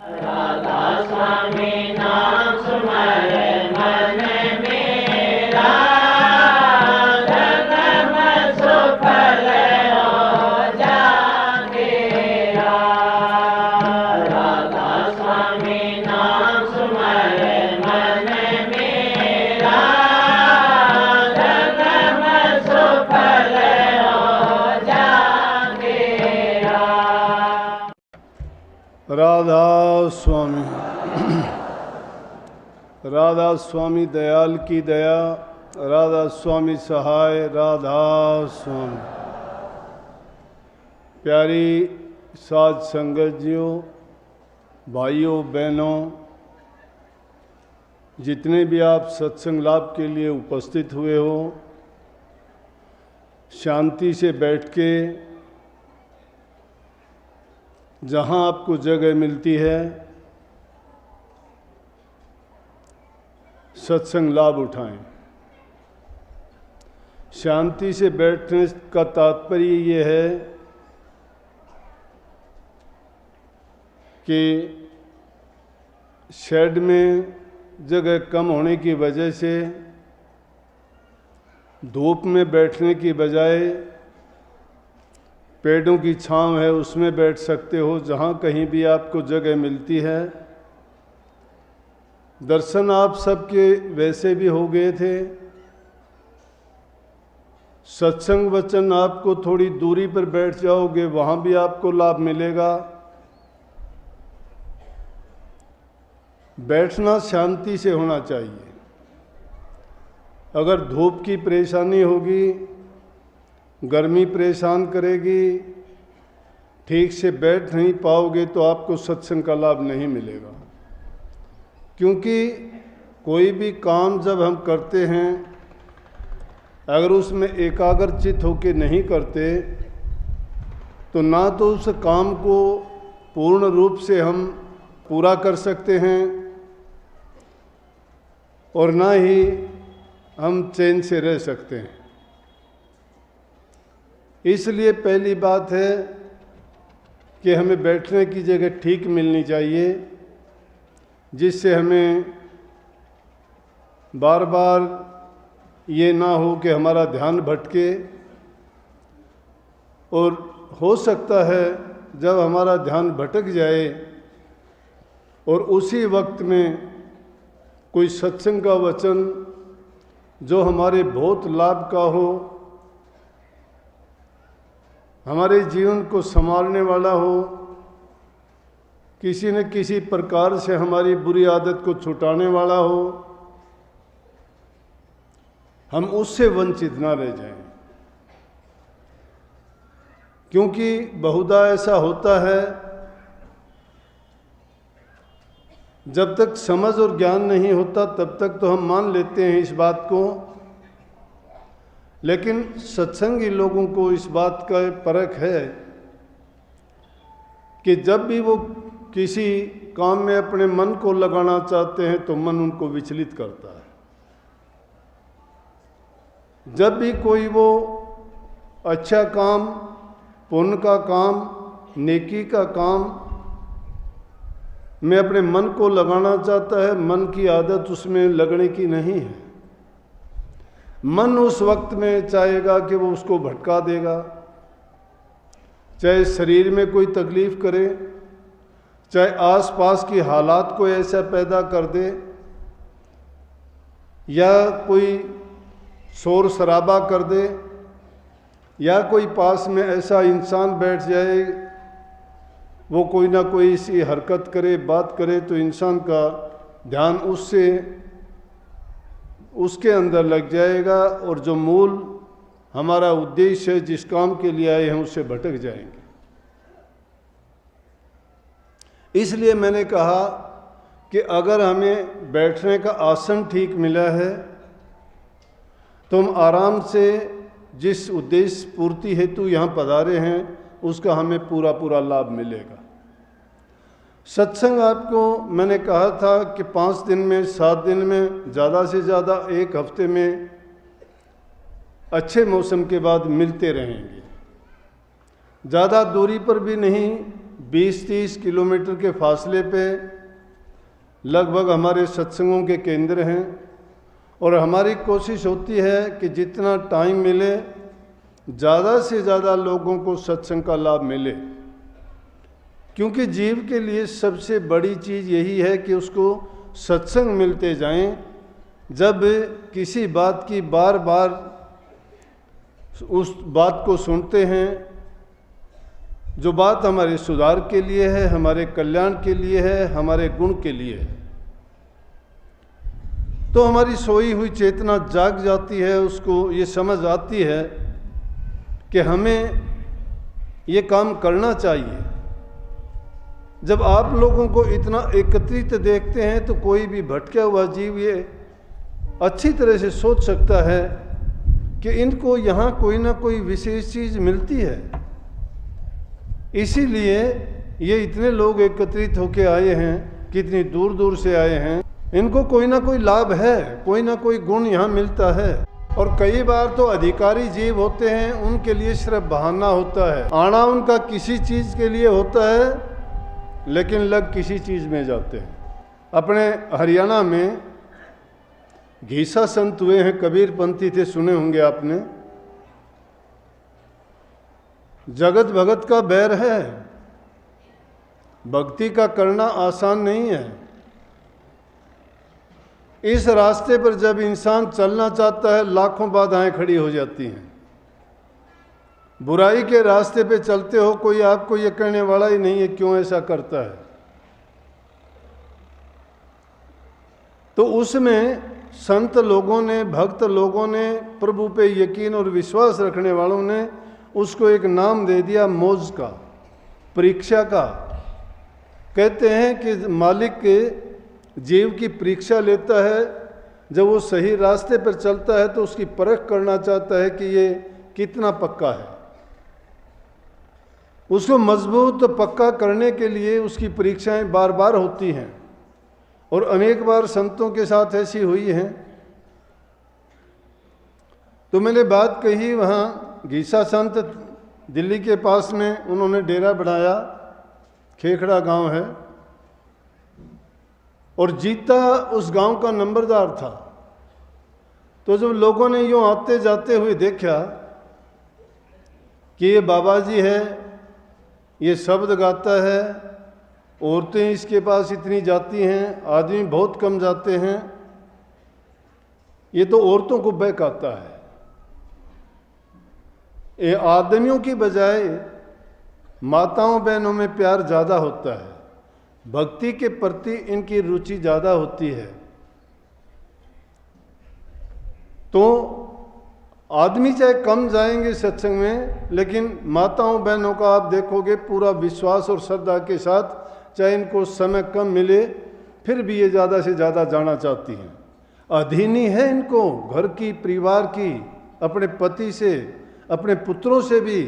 राधा स्वामी नाम सुमरे मन मेरा, जन्म सुफल हो जागेरा। राधा स्वामी नाम सुमरे मन मेरा, जन्म सुफल हो जागेरा। राधा स्वामी, राधा स्वामी दयाल की दया, राधा स्वामी सहाय, राधा स्वामी। प्यारी साध संगत जियों, भाइयों बहनों, जितने भी आप सत्संग लाभ के लिए उपस्थित हुए हो, शांति से बैठ के जहाँ आपको जगह मिलती है सत्संग लाभ उठाएं। शांति से बैठने का तात्पर्य ये है कि शेड में जगह कम होने की वजह से धूप में बैठने की बजाय पेड़ों की छांव है उसमें बैठ सकते हो। जहाँ कहीं भी आपको जगह मिलती है। दर्शन आप सबके वैसे भी हो गए थे। सत्संग वचन आपको थोड़ी दूरी पर बैठ जाओगे वहाँ भी आपको लाभ मिलेगा। बैठना शांति से होना चाहिए। अगर धूप की परेशानी होगी, गर्मी परेशान करेगी, ठीक से बैठ नहीं पाओगे तो आपको सत्संग का लाभ नहीं मिलेगा। क्योंकि कोई भी काम जब हम करते हैं अगर उसमें एकाग्रचित होकर नहीं करते तो ना तो उस काम को पूर्ण रूप से हम पूरा कर सकते हैं और ना ही हम चैन से रह सकते हैं। इसलिए पहली बात है कि हमें बैठने की जगह ठीक मिलनी चाहिए, जिससे हमें बार बार ये ना हो कि हमारा ध्यान भटके। और हो सकता है जब हमारा ध्यान भटक जाए और उसी वक्त में कोई सत्संग का वचन जो हमारे बहुत लाभ का हो, हमारे जीवन को संवारने वाला हो, किसी न किसी प्रकार से हमारी बुरी आदत को छुटाने वाला हो, हम उससे वंचित ना रह जाएं। क्योंकि बहुधा ऐसा होता है जब तक समझ और ज्ञान नहीं होता तब तक तो हम मान लेते हैं इस बात को, लेकिन सत्संगी लोगों को इस बात का परख है कि जब भी वो किसी काम में अपने मन को लगाना चाहते हैं तो मन उनको विचलित करता है। जब भी कोई वो अच्छा काम, पुण्य का काम, नेकी का काम में अपने मन को लगाना चाहता है, मन की आदत उसमें लगने की नहीं है। मन उस वक्त में चाहेगा कि वो उसको भटका देगा, चाहे शरीर में कोई तकलीफ करे, चाहे आसपास की हालात को ऐसा पैदा कर दे, या कोई शोर शराबा कर दे, या कोई पास में ऐसा इंसान बैठ जाए वो कोई ना कोई ऐसी हरकत करे, बात करे तो इंसान का ध्यान उसके अंदर लग जाएगा और जो मूल हमारा उद्देश्य है, जिस काम के लिए आए हैं, उससे भटक जाएंगे। इसलिए मैंने कहा कि अगर हमें बैठने का आसन ठीक मिला है तो हम आराम से जिस उद्देश्य पूर्ति हेतु यहाँ पधारे हैं उसका हमें पूरा पूरा लाभ मिलेगा। सत्संग आपको मैंने कहा था कि 5 दिन में, 7 दिन में, ज़्यादा से ज़्यादा 1 हफ्ते में अच्छे मौसम के बाद मिलते रहेंगे। ज़्यादा दूरी पर भी नहीं, 20-30 किलोमीटर के फासले पे लगभग हमारे सत्संगों के केंद्र हैं और हमारी कोशिश होती है कि जितना टाइम मिले ज़्यादा से ज़्यादा लोगों को सत्संग का लाभ मिले, क्योंकि जीव के लिए सबसे बड़ी चीज़ यही है कि उसको सत्संग मिलते जाएं। जब किसी बात की बार बार उस बात को सुनते हैं, जो बात हमारे सुधार के लिए है, हमारे कल्याण के लिए है, हमारे गुण के लिए है, तो हमारी सोई हुई चेतना जाग जाती है। उसको ये समझ आती है कि हमें ये काम करना चाहिए। जब आप लोगों को इतना एकत्रित देखते हैं तो कोई भी भटका हुआ जीव ये अच्छी तरह से सोच सकता है कि इनको यहाँ कोई ना कोई विशेष चीज़ मिलती है, इसीलिए ये इतने लोग एकत्रित होके आए हैं, कितनी दूर दूर से आए हैं। इनको कोई ना कोई लाभ है, कोई ना कोई गुण यहाँ मिलता है। और कई बार तो अधिकारी जीव होते हैं, उनके लिए सिर्फ बहाना होता है। आना उनका किसी चीज़ के लिए होता है, लेकिन लग किसी चीज़ में जाते हैं। अपने हरियाणा में घीसा संत हुए हैं, कबीर पंथी थे, सुने होंगे आपने। जगत भगत का बैर है, भक्ति का करना आसान नहीं है। इस रास्ते पर जब इंसान चलना चाहता है, लाखों बाधाएं खड़ी हो जाती हैं। बुराई के रास्ते पे चलते हो, कोई आपको ये कहने वाला ही नहीं है क्यों ऐसा करता है। तो उसमें संत लोगों ने, भक्त लोगों ने, प्रभु पे यकीन और विश्वास रखने वालों ने उसको एक नाम दे दिया, मौज का, परीक्षा का। कहते हैं कि मालिक के जीव की परीक्षा लेता है। जब वो सही रास्ते पर चलता है तो उसकी परख करना चाहता है कि ये कितना पक्का है। उसको मजबूत पक्का करने के लिए उसकी परीक्षाएं बार बार होती हैं, और अनेक बार संतों के साथ ऐसी हुई हैं। तो मैंने बात कही, वहाँ घीसा संत दिल्ली के पास में उन्होंने डेरा बनाया, खेखड़ा गांव है, और जीता उस गांव का नंबरदार था। तो जब लोगों ने यूँ आते जाते हुए देखा कि ये बाबा जी है, ये शब्द गाता है, औरतें इसके पास इतनी जाती हैं, आदमी बहुत कम जाते हैं, ये तो औरतों को बहकाता है। ये आदमियों की बजाय माताओं बहनों में प्यार ज़्यादा होता है, भक्ति के प्रति इनकी रुचि ज़्यादा होती है। तो आदमी चाहे कम जाएंगे सत्संग में, लेकिन माताओं बहनों का आप देखोगे पूरा विश्वास और श्रद्धा के साथ, चाहे इनको समय कम मिले फिर भी ये ज़्यादा से ज़्यादा जाना चाहती हैं। अधीनी है इनको घर की, परिवार की, अपने पति से, अपने पुत्रों से भी।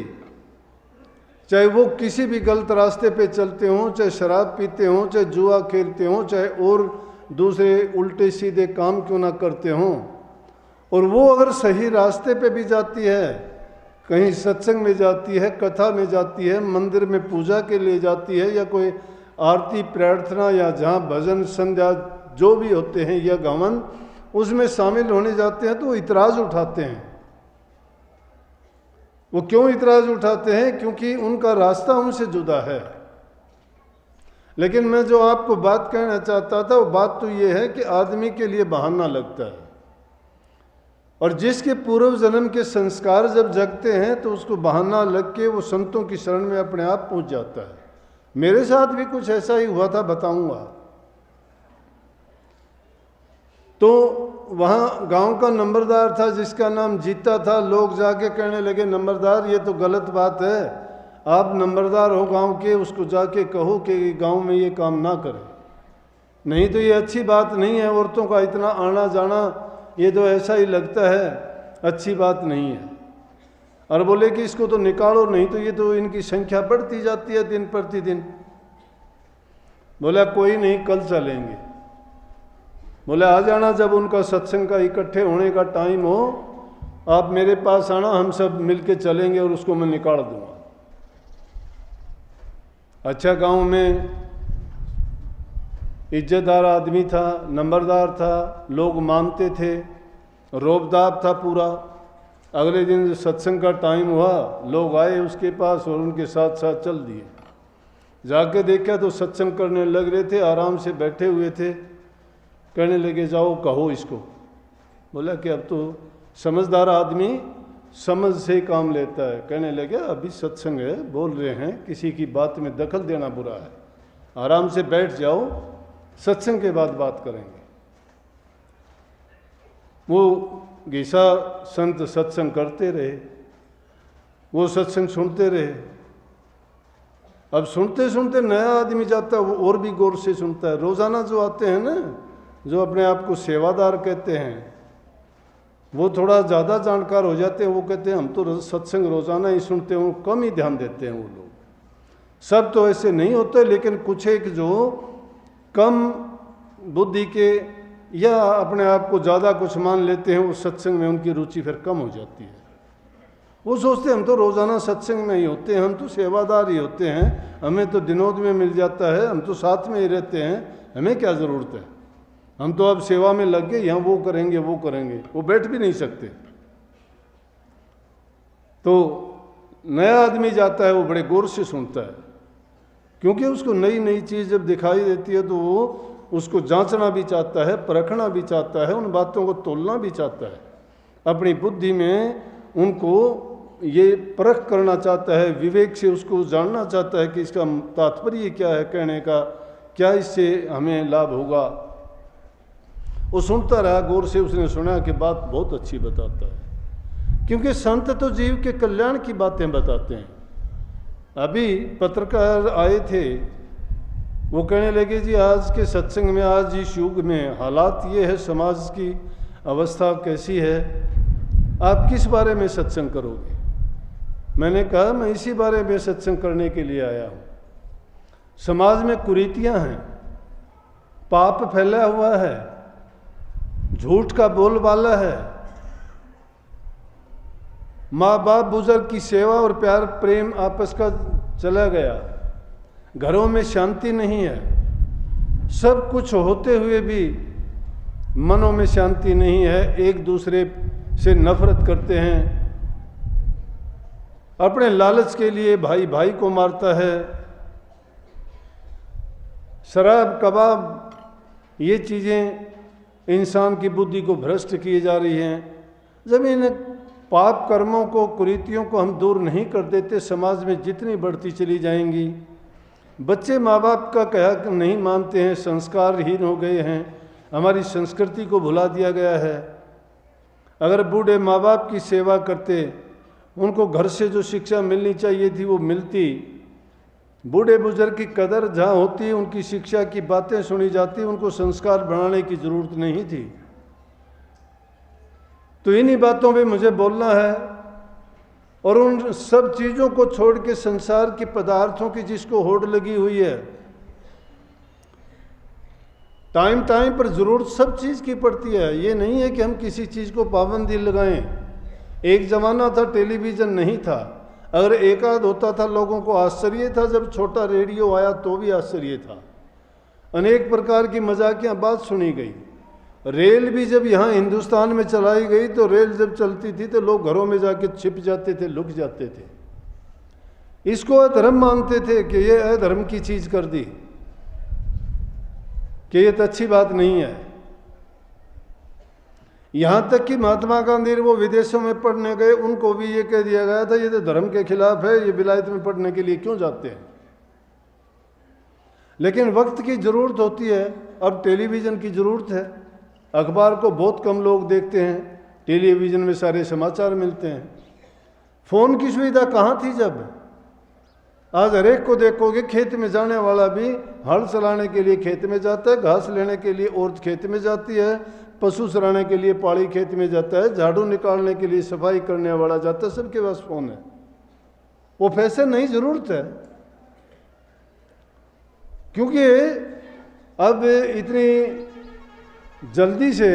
चाहे वो किसी भी गलत रास्ते पे चलते हों, चाहे शराब पीते हों, चाहे जुआ खेलते हों, चाहे और दूसरे उल्टे सीधे काम क्यों ना करते हों, और वो अगर सही रास्ते पे भी जाती है, कहीं सत्संग में जाती है, कथा में जाती है, मंदिर में पूजा के लिए जाती है, या कोई आरती प्रार्थना या जहाँ भजन संध्या जो भी होते हैं या गवन, उसमें शामिल होने जाते हैं, तो वो इतराज़ उठाते हैं। वो क्यों इतराज़ उठाते हैं? क्योंकि उनका रास्ता उनसे जुदा है। लेकिन मैं जो आपको बात कहना चाहता था, वो बात तो ये है कि आदमी के लिए बहाना लगता है, और जिसके पूर्व जन्म के संस्कार जब जगते हैं तो उसको बहाना लग के वो संतों की शरण में अपने आप पहुंच जाता है। मेरे साथ भी कुछ ऐसा ही हुआ था, बताऊंगा। तो वहाँ गांव का नंबरदार था जिसका नाम जीता था। लोग जाके कहने लगे, नंबरदार ये तो गलत बात है, आप नंबरदार हो गांव के, उसको जाके कहो कि गांव में ये काम ना करे, नहीं तो ये अच्छी बात नहीं है। औरतों का इतना आना जाना, ये तो ऐसा ही लगता है, अच्छी बात नहीं है। और बोले कि इसको तो निकालो, नहीं तो ये तो इनकी संख्या बढ़ती जाती है दिन प्रतिदिन। बोला कोई नहीं, कल चलेंगे। बोले आ जाना, जब उनका सत्संग का इकट्ठे होने का टाइम हो, आप मेरे पास आना, हम सब मिलके चलेंगे और उसको मैं निकाल दूंगा। अच्छा गांव में इज्जतदार आदमी था, नंबरदार था, लोग मानते थे, रोबदाब था पूरा। अगले दिन जो सत्संग का टाइम हुआ, लोग आए उसके पास और उनके साथ साथ चल दिए। जाके देखा तो सत्संग करने लग रहे थे, आराम से बैठे हुए थे। कहने लगे जाओ कहो इसको। बोला कि अब तो समझदार आदमी समझ से काम लेता है। कहने लगे अभी सत्संग है, बोल रहे हैं, किसी की बात में दखल देना बुरा है, आराम से बैठ जाओ, सत्संग के बाद बात करेंगे। वो गीसा संत सत्संग करते रहे, वो सत्संग सुनते रहे। अब सुनते सुनते नया आदमी जाता है, वो और भी गौर से सुनता है। रोजाना जो आते हैं ना, जो अपने आप को सेवादार कहते हैं, वो थोड़ा ज़्यादा जानकार हो जाते हैं। वो कहते हैं हम तो सत्संग रोजाना ही सुनते हैं, वो कम ही ध्यान देते हैं। वो लोग सब तो ऐसे नहीं होते, लेकिन कुछ एक जो कम बुद्धि के या अपने आप को ज़्यादा कुछ मान लेते हैं, वो सत्संग में उनकी रुचि फिर कम हो जाती है। वो सोचते हैं हम तो रोज़ाना सत्संग में ही होते हैं, हम तो सेवादार ही होते हैं, हमें तो दिनोद में मिल जाता है, हम तो साथ में ही रहते हैं, हमें क्या ज़रूरत है, हम तो अब सेवा में लग गए, यहाँ वो करेंगे वो करेंगे। वो बैठ भी नहीं सकते। तो नया आदमी जाता है, वो बड़े गौर से सुनता है, क्योंकि उसको नई नई चीज़ जब दिखाई देती है तो वो उसको जांचना भी चाहता है, परखना भी चाहता है, उन बातों को तोलना भी चाहता है, अपनी बुद्धि में उनको ये परख करना चाहता है, विवेक से उसको जानना चाहता है कि इसका तात्पर्य क्या है कहने का, क्या इससे हमें लाभ होगा। वो सुनता रहा गौर से। उसने सुना कि बात बहुत अच्छी बताता है, क्योंकि संत तो जीव के कल्याण की बातें बताते हैं। अभी पत्रकार आए थे, वो कहने लगे जी आज के सत्संग में, आज इस युग में हालात ये है, समाज की अवस्था कैसी है, आप किस बारे में सत्संग करोगे। मैंने कहा मैं इसी बारे में सत्संग करने के लिए आया हूँ। समाज में कुरीतियाँ हैं, पाप फैला हुआ है, झूठ का बोलबाला है, माँ बाप बुजुर्ग की सेवा और प्यार प्रेम आपस का चला गया, घरों में शांति नहीं है, सब कुछ होते हुए भी मनों में शांति नहीं है, एक दूसरे से नफरत करते हैं, अपने लालच के लिए भाई भाई को मारता है, शराब कबाब ये चीज़ें इंसान की बुद्धि को भ्रष्ट किए जा रही हैं। जब इन पाप कर्मों को, कुरीतियों को हम दूर नहीं कर देते, समाज में जितनी बढ़ती चली जाएंगी। बच्चे माँ बाप का कहा नहीं मानते हैं, संस्कारहीन हो गए हैं, हमारी संस्कृति को भुला दिया गया है। अगर बूढ़े माँ बाप की सेवा करते, उनको घर से जो शिक्षा मिलनी चाहिए थी वो मिलती, बूढ़े बुजुर्ग की कदर जहाँ होती, उनकी शिक्षा की बातें सुनी जाती, उनको संस्कार बढ़ाने की जरूरत नहीं थी। तो इन्हीं बातों पे मुझे बोलना है, और उन सब चीज़ों को छोड़ के संसार के पदार्थों की जिसको होड़ लगी हुई है, टाइम टाइम पर ज़रूरत सब चीज़ की पड़ती है। ये नहीं है कि हम किसी चीज़ को पाबंदी लगाएं। एक ज़माना था टेलीविज़न नहीं था, अगर एक आध होता था लोगों को आश्चर्य था, जब छोटा रेडियो आया तो भी आश्चर्य था। अनेक प्रकार की मजाकियाँ बात सुनी गई। रेल भी जब यहाँ हिंदुस्तान में चलाई गई तो रेल जब चलती थी तो लोग घरों में जाके छिप जाते थे, लुक जाते थे। इसको अधर्म मानते थे कि ये अधर्म की चीज़ कर दी, कि ये तो अच्छी बात नहीं है। यहाँ तक कि महात्मा गांधी वो विदेशों में पढ़ने गए, उनको भी ये कह दिया गया था ये तो धर्म के खिलाफ है, ये विलायत में पढ़ने के लिए क्यों जाते हैं। लेकिन वक्त की ज़रूरत होती है, अब टेलीविज़न की ज़रूरत है। अखबार को बहुत कम लोग देखते हैं, टेलीविज़न में सारे समाचार मिलते हैं। फ़ोन की सुविधा कहाँ थी जब? आज हर एक को देखोगे खेत में जाने वाला भी हल चलाने के लिए खेत में जाता है, घास लेने के लिए औरत खेत में जाती है, पशु चराने के लिए पाड़ी खेत में जाता है, झाड़ू निकालने के लिए सफाई करने वाला जाता है, सबके पास फ़ोन है। वो फैशन नहीं, ज़रूरत है। क्योंकि अब इतनी जल्दी से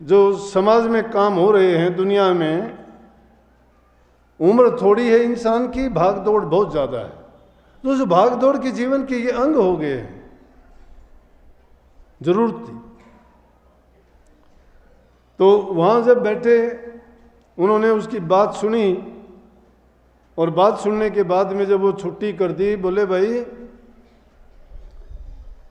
जो समाज में काम हो रहे हैं दुनिया में, उम्र थोड़ी है इंसान की, भाग दौड़ बहुत ज़्यादा है। तो उस भाग दौड़ के जीवन के ये अंग हो गए हैं, जरूरत थी। तो वहाँ जब बैठे उन्होंने उसकी बात सुनी, और बात सुनने के बाद में जब वो छुट्टी कर दी, बोले भाई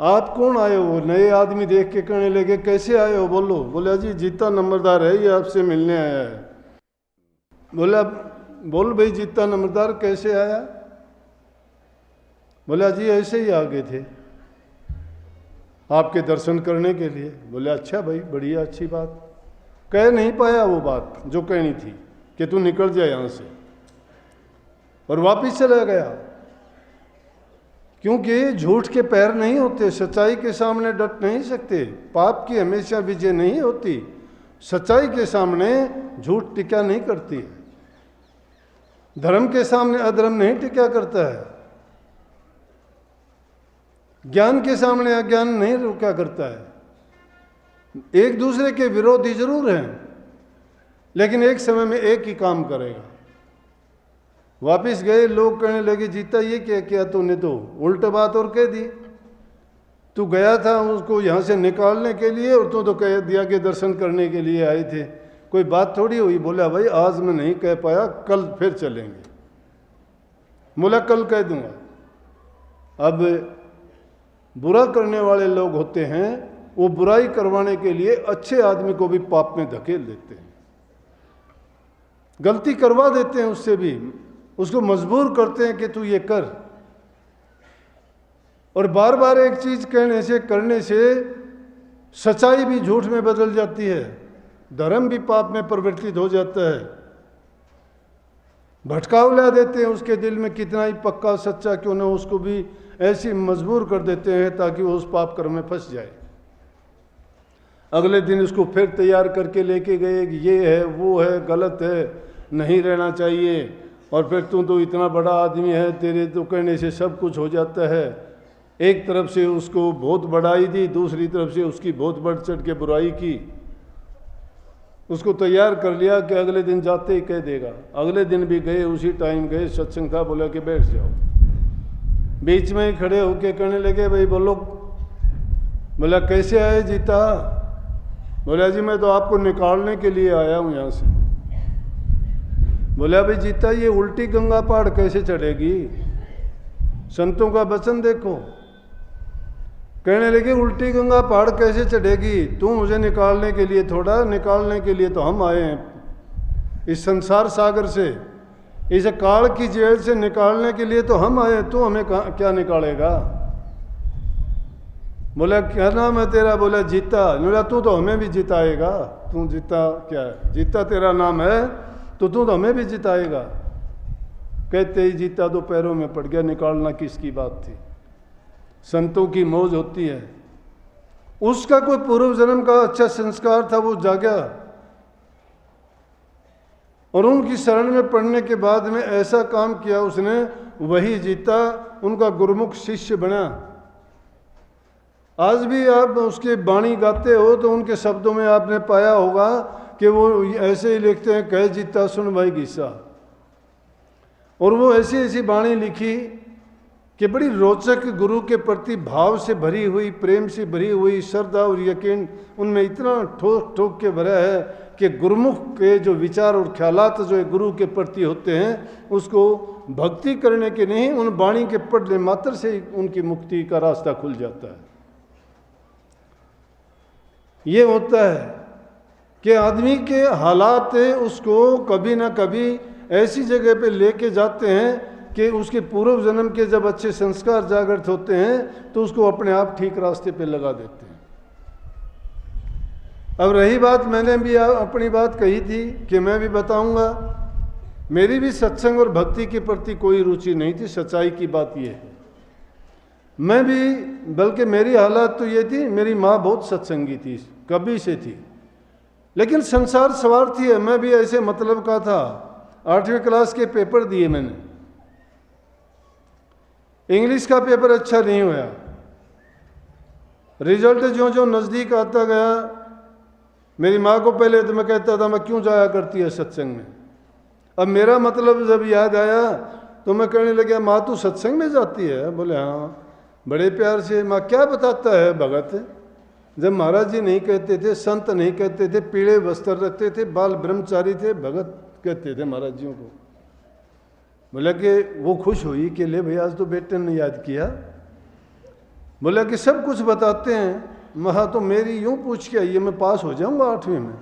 आप कौन आए हो? नए आदमी देख के कहने लगे कैसे आए हो बोलो? बोले जी जीता नंबरदार है, ये आपसे मिलने आया है। बोला बोल भाई जीता नंबरदार कैसे आया? बोला जी ऐसे ही आ गए थे आपके दर्शन करने के लिए। बोले अच्छा भाई बढ़िया, अच्छी बात। कह नहीं पाया वो बात जो कहनी थी कि तू निकल जाए यहाँ से, और वापिस चला गया। क्योंकि झूठ के पैर नहीं होते, सच्चाई के सामने डट नहीं सकते, पाप की हमेशा विजय नहीं होती, सच्चाई के सामने झूठ टिका नहीं करती, धर्म के सामने अधर्म नहीं टिका करता है, ज्ञान के सामने अज्ञान नहीं रुका करता है। एक दूसरे के विरोधी जरूर हैं, लेकिन एक समय में एक ही काम करेगा। वापिस गए, लोग कहने लगे जीता ये क्या किया तूने? तो उल्ट बात और कह दी, तू गया था उसको यहाँ से निकालने के लिए और तू तो कह दिया कि दर्शन करने के लिए आए थे, कोई बात थोड़ी हुई। बोला भाई आज मैं नहीं कह पाया, कल फिर चलेंगे। बोला कल कह दूंगा। अब बुरा करने वाले लोग होते हैं, वो बुराई करवाने के लिए अच्छे आदमी को भी पाप में धकेल देते हैं, गलती करवा देते हैं, उससे भी उसको मजबूर करते हैं कि तू ये कर। और बार बार एक चीज कहने से करने से सच्चाई भी झूठ में बदल जाती है, धर्म भी पाप में परिवर्तित हो जाता है, भटकाव ला देते हैं उसके दिल में, कितना ही पक्का सच्चा क्यों ना, उसको भी ऐसी मजबूर कर देते हैं ताकि वो उस पाप कर्म में फंस जाए। अगले दिन उसको फिर तैयार करके लेके गए कि ये है वो है, गलत है, नहीं रहना चाहिए, और फिर तू तो इतना बड़ा आदमी है, तेरे तो कहने से सब कुछ हो जाता है। एक तरफ से उसको बहुत बड़ाई दी, दूसरी तरफ से उसकी बहुत बढ़ चढ़ के बुराई की, उसको तैयार कर लिया कि अगले दिन जाते ही कह देगा। अगले दिन भी गए, उसी टाइम गए, सत्संग था, बोला कि बैठ जाओ। बीच में ही खड़े होके कहने लगे भाई बोलो। बोला कैसे आए जीता? बोला जी मैं तो आपको निकालने के लिए आया हूँ यहाँ से। बोला भाई जीता ये उल्टी गंगा पहाड़ कैसे चढ़ेगी? संतों का वचन देखो। कहने लगे उल्टी गंगा पहाड़ कैसे चढ़ेगी? तू मुझे निकालने के लिए थोड़ा, निकालने के लिए तो हम आए हैं इस संसार सागर से, इस काल की जेल से निकालने के लिए तो हम आए, तू हमें क्या निकालेगा? बोला क्या नाम है तेरा? बोला जीता। बोला तू तो हमें भी जिताएगा। तू जीता क्या है? जीता तेरा नाम है तो तू तो हमें भी जिताएगा। कहते ही जीता तो पैरों में पड़ गया, निकालना किसकी बात थी। संतों की मौज होती है, उसका कोई पूर्व जन्म का अच्छा संस्कार था, वो जागा, और उनकी शरण में पड़ने के बाद में ऐसा काम किया उसने, वही जीता उनका गुरुमुख शिष्य बना। आज भी आप उसके बाणी गाते हो तो उनके शब्दों में आपने पाया होगा कि वो ऐसे ही लिखते हैं, कह जीता सुन भाई गीसा। और वो ऐसी ऐसी बाणी लिखी कि बड़ी रोचक, गुरु के प्रति भाव से भरी हुई, प्रेम से भरी हुई, श्रद्धा और यकीन उनमें इतना ठोक ठोक के भरा है कि गुरुमुख के जो विचार और ख्यालात जो गुरु के प्रति होते हैं, उसको भक्ति करने के नहीं, उन बाणी के पढ़ने मात्र से ही उनकी मुक्ति का रास्ता खुल जाता है। ये होता है कि आदमी के हालात उसको कभी ना कभी ऐसी जगह पे लेके जाते हैं कि उसके पूर्व जन्म के जब अच्छे संस्कार जागृत होते हैं तो उसको अपने आप ठीक रास्ते पे लगा देते हैं। अब रही बात, मैंने भी अपनी बात कही थी कि मैं भी बताऊंगा, मेरी भी सत्संग और भक्ति के प्रति कोई रुचि नहीं थी, सच्चाई की बात यह है। मैं भी, बल्कि मेरी हालत तो ये थी, मेरी माँ बहुत सत्संगी थी, कभी से थी, लेकिन संसार स्वार्थी है। मैं भी ऐसे मतलब का था। 8वीं क्लास के पेपर दिए मैंने, इंग्लिश का पेपर अच्छा नहीं हुआ, रिजल्ट जो जो नज़दीक आता गया, मेरी माँ को पहले तो मैं कहता था मैं क्यों जाया करती है सत्संग में। अब मेरा मतलब जब याद आया तो मैं कहने लगा माँ तू सत्संग में जाती है? बोले हाँ। बड़े प्यार से, माँ क्या बताता है भगत? जब महाराज जी नहीं कहते थे, संत नहीं कहते थे, पीले वस्त्र रखते थे, बाल ब्रह्मचारी थे, भगत कहते थे महाराज जियों को। बोला कि वो खुश हुई कि ले भाई आज तो बेटे ने याद किया। बोला कि सब कुछ बताते हैं। महा तो मेरी यूं पूछ के आई है, मैं पास हो जाऊंगा 8वीं में,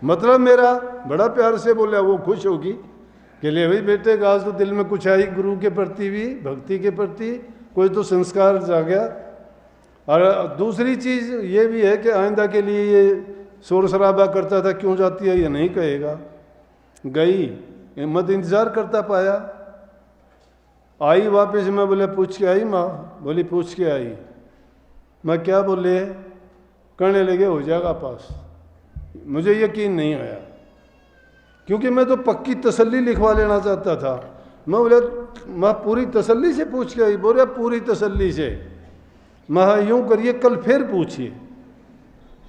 मतलब मेरा। बड़ा प्यार से बोला, वो खुश होगी कि ले भाई बेटे का आज तो दिल में कुछ आई, गुरु के प्रति भी, भक्ति के प्रति कोई तो संस्कार जागया। और दूसरी चीज़ ये भी है कि आइंदा के लिए ये शोर शराबा करता था, क्यों जाती है ये नहीं कहेगा। गई, मत इंतज़ार करता पाया, आई वापस। मैं बोले पूछ के आई माँ? बोली पूछ के आई। मैं क्या बोले? करने लगे हो जाएगा पास। मुझे यकीन नहीं आया, क्योंकि मैं तो पक्की तसल्ली लिखवा लेना चाहता था। मैं बोले माँ पूरी तसल्ली से पूछ के आई? बोले पूरी तसल्ली से। मैं यूँ करिए कल फिर पूछिए।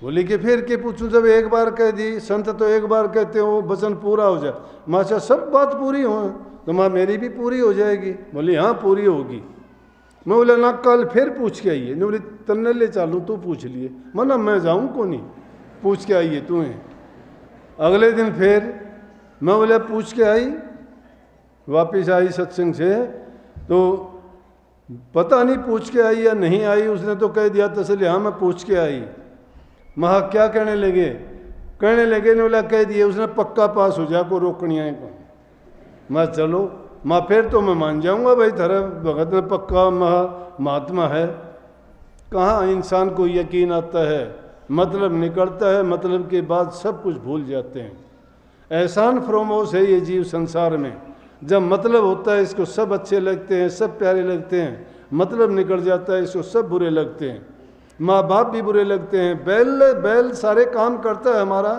बोली कि फिर के पूछूं? जब एक बार कह दी, संत तो एक बार कहते हो वचन पूरा हो जाए। माँ अच्छा सब बात पूरी हो तो माँ मेरी भी पूरी हो जाएगी? बोली हाँ पूरी होगी। मैं बोला ना कल फिर पूछ के आइए। नहीं बोली तन्ने ले चालू तू पूछ लिए। मना मैं जाऊँ को नहीं, पूछ के आइए तुम्हें। अगले दिन फिर मैं बोला पूछ के आई। वापिस आई सत्संग से, तो पता नहीं पूछ के आई या नहीं आई। उसने तो कह दिया तसल्ली हाँ मैं पूछ के आई। महा क्या कहने लगे? कहने लगे ने बोला कह दिए उसने पक्का पास हो जा, को रोकनिया को। मैं चलो माँ फिर तो मैं मान जाऊंगा भाई, तेरा भगत में पक्का महात्मा है। कहाँ इंसान को यकीन आता है, मतलब निकलता है, मतलब के बाद सब कुछ भूल जाते हैं। एहसान फरोमोश है ये जीव संसार में। जब मतलब होता है इसको सब अच्छे लगते हैं, सब प्यारे लगते हैं। मतलब निकल जाता है इसको सब बुरे लगते हैं। माँ बाप भी बुरे लगते हैं। बैल सारे काम करता है हमारा।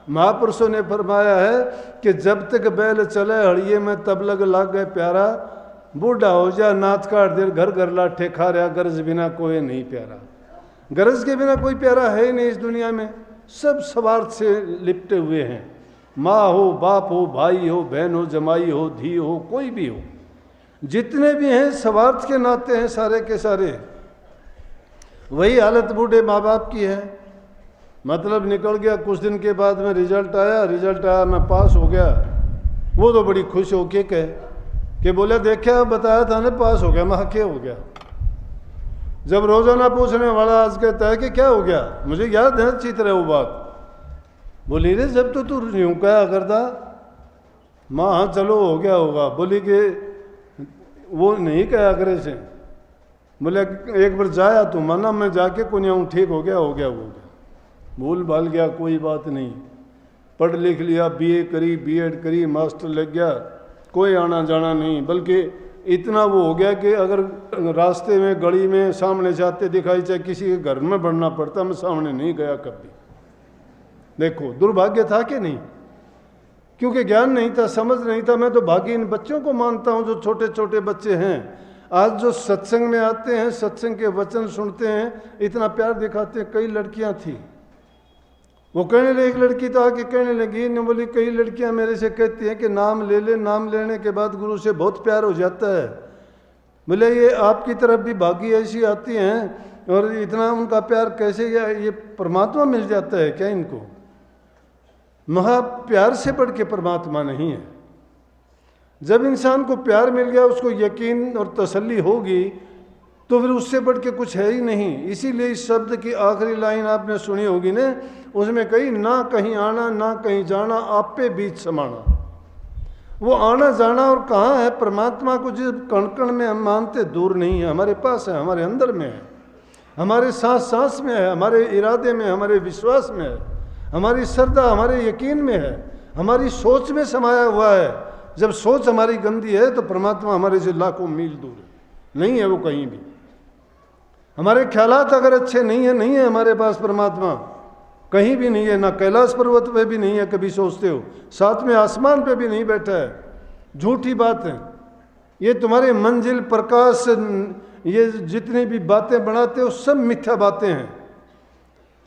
महापुरुषों ने फरमाया है कि जब तक बैल चले हड़िए में तब लग लाग गए प्यारा। बूढ़ा हो जा नाथ काट देर घर घर लाठे खा रहा, गरज बिना कोई नहीं प्यारा। गरज के बिना कोई प्यारा है ही नहीं इस दुनिया में। सब स्वार्थ से लिपटे हुए हैं। माँ हो, बाप हो, भाई हो, बहन हो, जमाई हो, धी हो, कोई भी हो, जितने भी हैं स्वार्थ के नाते हैं सारे के सारे। वही हालत बूढ़े माँ बाप की है। मतलब निकल गया, कुछ दिन के बाद में रिजल्ट आया, मैं पास हो गया। वो तो बड़ी खुश हो के कहे कि बोले देखा बताया था ना पास हो गया। मैं क्या हो गया? जब रोजाना पूछने वाला आज कहता है कि क्या हो गया, मुझे याद है अच्छी तरह वो बात। बोली रे जब तो तू यूँ कहा करता। माँ हाँ चलो हो गया होगा। बोली कि वो नहीं कहा करे से। बोले एक बार जाया तू? माना मैं जाके को नहीं आऊँ, ठीक हो गया हो गया। भूल भाल गया कोई बात नहीं। पढ़ लिख लिया, बीए करी, बीएड करी, मास्टर लग गया, कोई आना जाना नहीं। बल्कि इतना वो हो गया कि अगर रास्ते में गली में सामने जाते दिखाई, चाहे किसी के घर में बढ़ना पड़ता, मैं सामने नहीं गया कभी। देखो दुर्भाग्य था कि नहीं? क्योंकि ज्ञान नहीं था, समझ नहीं था। मैं तो भागी इन बच्चों को मानता हूँ जो छोटे छोटे बच्चे हैं आज जो सत्संग में आते हैं, सत्संग के वचन सुनते हैं, इतना प्यार दिखाते हैं। कई लड़कियां थी, वो कहने लगी, एक लड़की तो आके कहने लगी, ने बोली कई लड़कियां मेरे से कहती हैं कि नाम ले ले, नाम लेने के बाद गुरु से बहुत प्यार हो जाता है। बोले ये आपकी तरफ भी भागी ऐसी आती हैं और इतना उनका प्यार कैसे, ये परमात्मा मिल जाता है क्या इनको? महा प्यार से बढ़ के परमात्मा नहीं है। जब इंसान को प्यार मिल गया, उसको यकीन और तसल्ली होगी, तो फिर उससे बढ़ के कुछ है ही नहीं। इसीलिए इस शब्द की आखिरी लाइन आपने सुनी होगी ने, उसमें कही ना कहीं आना ना कहीं जाना, आप पे बीच समाना। वो आना जाना और कहाँ है? परमात्मा को जिस कण कण में हम मानते दूर नहीं है, हमारे पास है, हमारे अंदर में है, हमारे सांस सांस में है, हमारे इरादे में, हमारे विश्वास में है, हमारी श्रद्धा हमारे यकीन में है, हमारी सोच में समाया हुआ है। जब सोच हमारी गंदी है तो परमात्मा हमारे से लाखों मील दूर है, नहीं है वो कहीं भी। हमारे ख्यालात अगर अच्छे नहीं है हमारे पास परमात्मा, कहीं भी नहीं है। ना कैलाश पर्वत पे भी नहीं है, कभी सोचते हो, साथ में आसमान पे भी नहीं बैठा है। झूठी बात है ये। तुम्हारे मंजिल प्रकाश, ये जितनी भी बातें बनाते हो सब मिथ्या बातें हैं।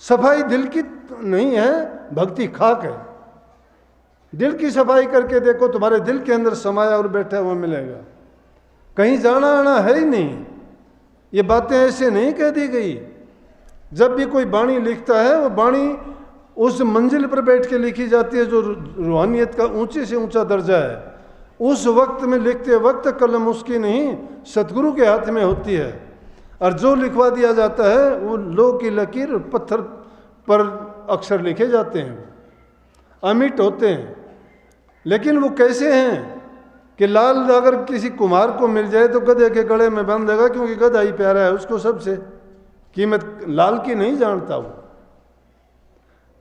सफाई दिल की नहीं है, भक्ति खाक है। दिल की सफाई करके देखो, तुम्हारे दिल के अंदर समाया और बैठा हुआ मिलेगा। कहीं जाना आना है ही नहीं। ये बातें ऐसे नहीं कह दी गई। जब भी कोई बाणी लिखता है, वो बाणी उस मंजिल पर बैठ के लिखी जाती है जो रूहानियत का ऊंचे से ऊंचा दर्जा है। उस वक्त में लिखते वक्त कलम उसकी नहीं, सतगुरु के हाथ में होती है। और जो लिखवा दिया जाता है वो लोह की लकीर पत्थर पर अक्षर लिखे जाते हैं, अमिट होते हैं। लेकिन वो कैसे हैं कि लाल अगर किसी कुम्हार को मिल जाए तो गधे के गले में बांध देगा, क्योंकि गधा ही प्यारा है उसको सबसे। कीमत लाल की नहीं जानता वो।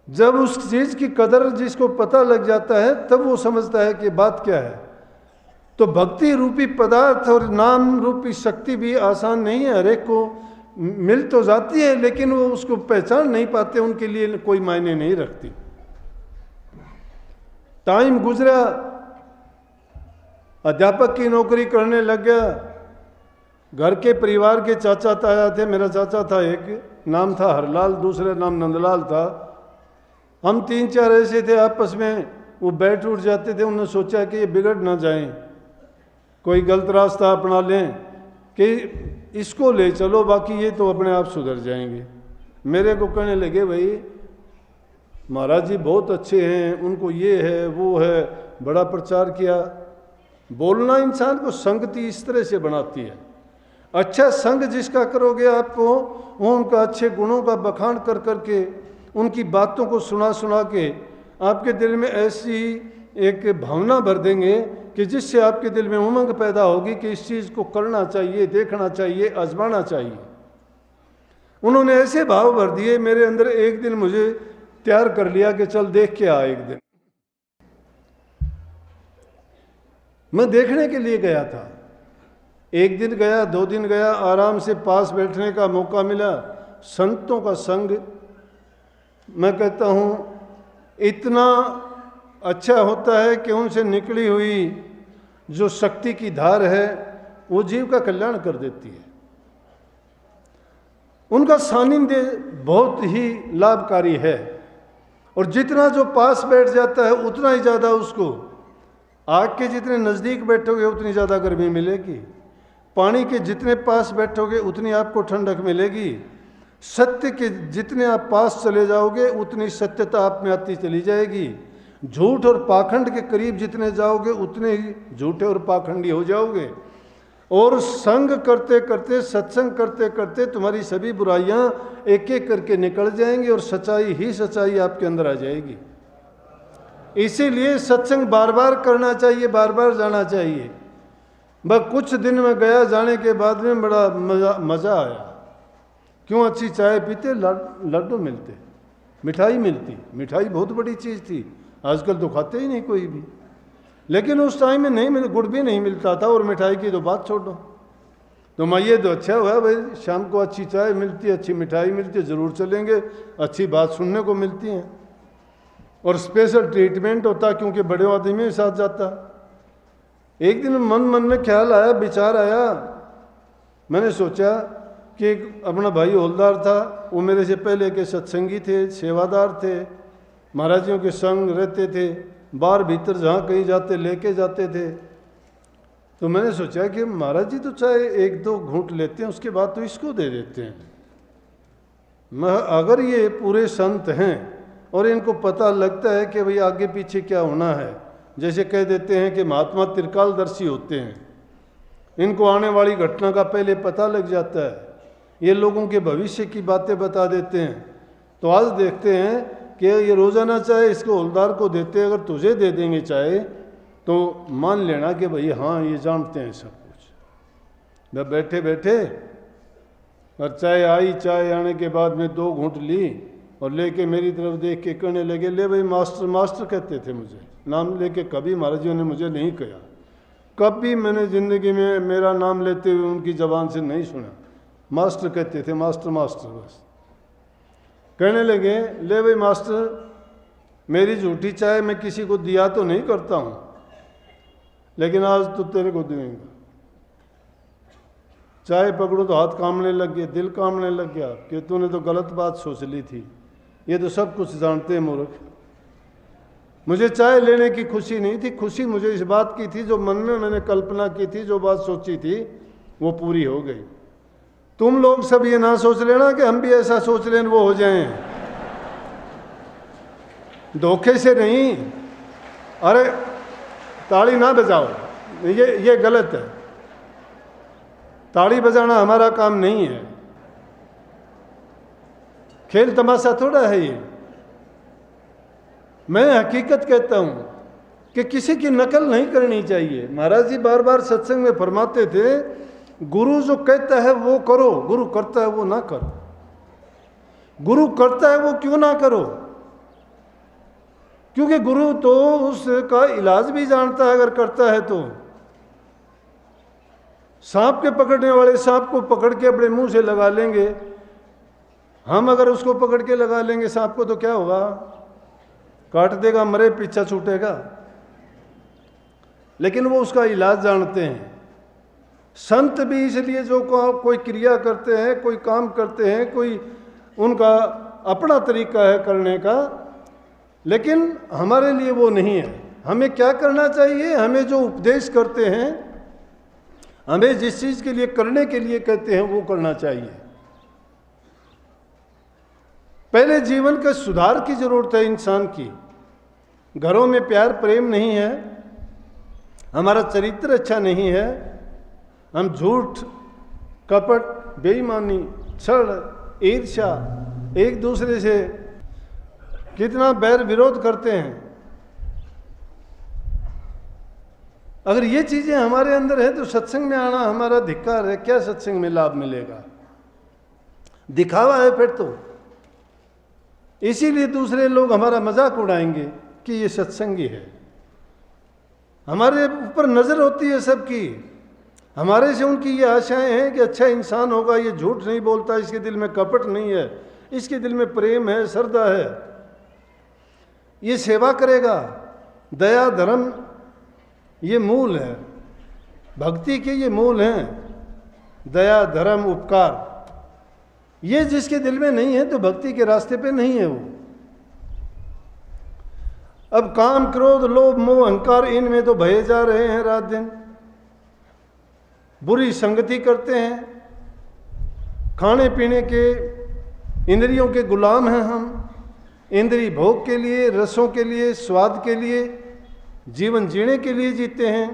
जब उस चीज की कदर जिसको पता लग जाता है तब वो समझता है कि बात क्या है। तो भक्ति रूपी पदार्थ और नाम रूपी शक्ति भी आसान नहीं है। हर एक को मिल तो जाती है, लेकिन वो उसको पहचान नहीं पाते, उनके लिए कोई मायने नहीं रखती। टाइम गुजरा, अध्यापक की नौकरी करने लग गया। घर के परिवार के चाचा ताया थे। मेरा चाचा था, एक नाम था हरलाल, दूसरा नाम नंदलाल था। हम 3-4 ऐसे थे, आपस में वो बैठ उठ जाते थे। उन्होंने सोचा कि ये बिगड़ ना जाएं, कोई गलत रास्ता अपना लें कि इसको ले चलो, बाकी ये तो अपने आप सुधर जाएंगे। मेरे को कहने लगे, भाई महाराज जी बहुत अच्छे हैं, उनको ये है वो है, बड़ा प्रचार किया। बोलना इंसान को संगति इस तरह से बनाती है। अच्छा संग जिसका करोगे आपको, वो उनका अच्छे गुणों का बखान कर करके, उनकी बातों को सुना सुना के आपके दिल में ऐसी एक भावना भर देंगे कि जिससे आपके दिल में उमंग पैदा होगी कि इस चीज़ को करना चाहिए, देखना चाहिए, आजमाना चाहिए। उन्होंने ऐसे भाव भर दिए मेरे अंदर। एक दिन मुझे तैयार कर लिया कि चल देख के आ। एक दिन मैं देखने के लिए गया था। एक दिन गया, 2 दिन गया, आराम से पास बैठने का मौका मिला। संतों का संग, मैं कहता हूँ इतना अच्छा होता है कि उनसे निकली हुई जो शक्ति की धार है वो जीव का कल्याण कर देती है। उनका सानिध्य बहुत ही लाभकारी है। और जितना जो पास बैठ जाता है उतना ही ज़्यादा उसको, आग के जितने नज़दीक बैठोगे उतनी ज़्यादा गर्मी मिलेगी, पानी के जितने पास बैठोगे उतनी आपको ठंडक मिलेगी, सत्य के जितने आप पास चले जाओगे उतनी सत्यता आप में आती चली जाएगी, झूठ और पाखंड के करीब जितने जाओगे उतने ही झूठे और पाखंडी हो जाओगे। और संग करते करते, सत्संग करते करते तुम्हारी सभी बुराइयां एक एक करके निकल जाएंगी और सच्चाई ही सच्चाई आपके अंदर आ जाएगी। इसीलिए सत्संग बार बार करना चाहिए, बार बार जाना चाहिए। बस कुछ दिन में गया, जाने के बाद में बड़ा मज़ा आया। क्यों? अच्छी चाय पीते, लड्डू मिलते, मिठाई मिलती। मिठाई बहुत बड़ी चीज़ थी, आजकल तो खाते ही नहीं कोई भी। लेकिन उस टाइम में नहीं मिल, गुड़ भी नहीं मिलता था, और मिठाई की तो बात छोड़ो। तो मैं ये तो अच्छा हुआ भाई, शाम को अच्छी चाय मिलती है, अच्छी मिठाई मिलती है, ज़रूर चलेंगे, अच्छी बात सुनने को मिलती है। और स्पेशल ट्रीटमेंट होता क्योंकि बड़े आदमी के साथ जाता। एक दिन मन में ख्याल आया, विचार आया। मैंने सोचा कि एक अपना भाई हौलदार था, वो मेरे से पहले के सत्संगी थे, सेवादार थे, महाराजियों के संग रहते थे, बाहर भीतर जहाँ कहीं जाते लेके जाते थे। तो मैंने सोचा कि महाराज जी तो चाहे 1-2 घूंट लेते हैं, उसके बाद तो इसको दे देते हैं। मैं अगर ये पूरे संत हैं और इनको पता लगता है कि भाई आगे पीछे क्या होना है, जैसे कह देते हैं कि महात्मा त्रिकालदर्शी होते हैं, इनको आने वाली घटना का पहले पता लग जाता है, ये लोगों के भविष्य की बातें बता देते हैं। तो आज देखते हैं कि ये रोज़ाना चाहे इसको हौलदार को देते, अगर तुझे दे देंगे चाहे तो मान लेना कि भाई हाँ ये जानते हैं सब कुछ। मैं बैठे बैठे और चाय आई, चाय आने के बाद में 2 घूंट ली और लेके मेरी तरफ देख के कहने लगे, ले भाई मास्टर। मास्टर कहते थे मुझे, नाम लेके कभी महाराज जी ने मुझे नहीं कहा, कभी मैंने ज़िंदगी में मेरा नाम लेते हुए उनकी ज़बान से नहीं सुना। मास्टर कहते थे, मास्टर मास्टर बस। कहने लगे, ले भाई मास्टर, मेरी झूठी चाय मैं किसी को दिया तो नहीं करता हूँ, लेकिन आज तो तेरे को दूंगा। चाय पकड़ो तो हाथ कामने लग गए, दिल कामने लग गया कि तूने तो गलत बात सोच ली थी। ये तो सब कुछ जानते हैं मूर्ख। मुझे चाय लेने की खुशी नहीं थी, खुशी मुझे इस बात की थी, जो मन में मैंने कल्पना की थी, जो बात सोची थी, वो पूरी हो गई। तुम लोग सब ये ना सोच लेना कि हम भी ऐसा सोच लें वो हो जाएं, धोखे से नहीं। अरे ताली ना बजाओ, ये गलत है। ताली बजाना हमारा काम नहीं है, खेल तमाशा थोड़ा है ये। मैं हकीकत कहता हूं कि किसी की नकल नहीं करनी चाहिए। महाराज जी बार बार सत्संग में फरमाते थे, गुरु जो कहता है वो करो, गुरु करता है वो ना करो। गुरु करता है वो क्यों ना करो? क्योंकि गुरु तो उसका इलाज भी जानता है अगर करता है तो। सांप के पकड़ने वाले सांप को पकड़ के अपने मुंह से लगा लेंगे, हम अगर उसको पकड़ के लगा लेंगे सांप को तो क्या होगा? काट देगा, मरे, पीछा छूटेगा। लेकिन वो उसका इलाज जानते हैं। संत भी इसलिए जो कोई क्रिया करते हैं, कोई काम करते हैं, कोई उनका अपना तरीका है करने का, लेकिन हमारे लिए वो नहीं है। हमें क्या करना चाहिए? हमें जो उपदेश करते हैं, हमें जिस चीज के लिए करने के लिए कहते हैं वो करना चाहिए। पहले जीवन का सुधार की जरूरत है इंसान की। घरों में प्यार प्रेम नहीं है, हमारा चरित्र अच्छा नहीं है, हम झूठ कपट बेईमानी छल ईर्ष्या एक दूसरे से कितना बैर विरोध करते हैं। अगर ये चीजें हमारे अंदर है तो सत्संग में आना हमारा धिक्कार है। क्या सत्संग में लाभ मिलेगा? दिखावा है फिर तो। इसीलिए दूसरे लोग हमारा मजाक उड़ाएंगे कि ये सत्संगी है। हमारे ऊपर नजर होती है सबकी, हमारे से उनकी ये आशाएं हैं कि अच्छा इंसान होगा, ये झूठ नहीं बोलता, इसके दिल में कपट नहीं है, इसके दिल में प्रेम है, श्रद्धा है, ये सेवा करेगा। दया धर्म ये मूल है, भक्ति के ये मूल हैं। दया धर्म उपकार, ये जिसके दिल में नहीं है तो भक्ति के रास्ते पे नहीं है वो। अब काम क्रोध लोभ मोह अहंकार इनमें तो भये जा रहे हैं रात दिन। बुरी संगति करते हैं, खाने पीने के इंद्रियों के गुलाम हैं हम। इंद्रिय भोग के लिए, रसों के लिए, स्वाद के लिए, जीवन जीने के लिए जीते हैं।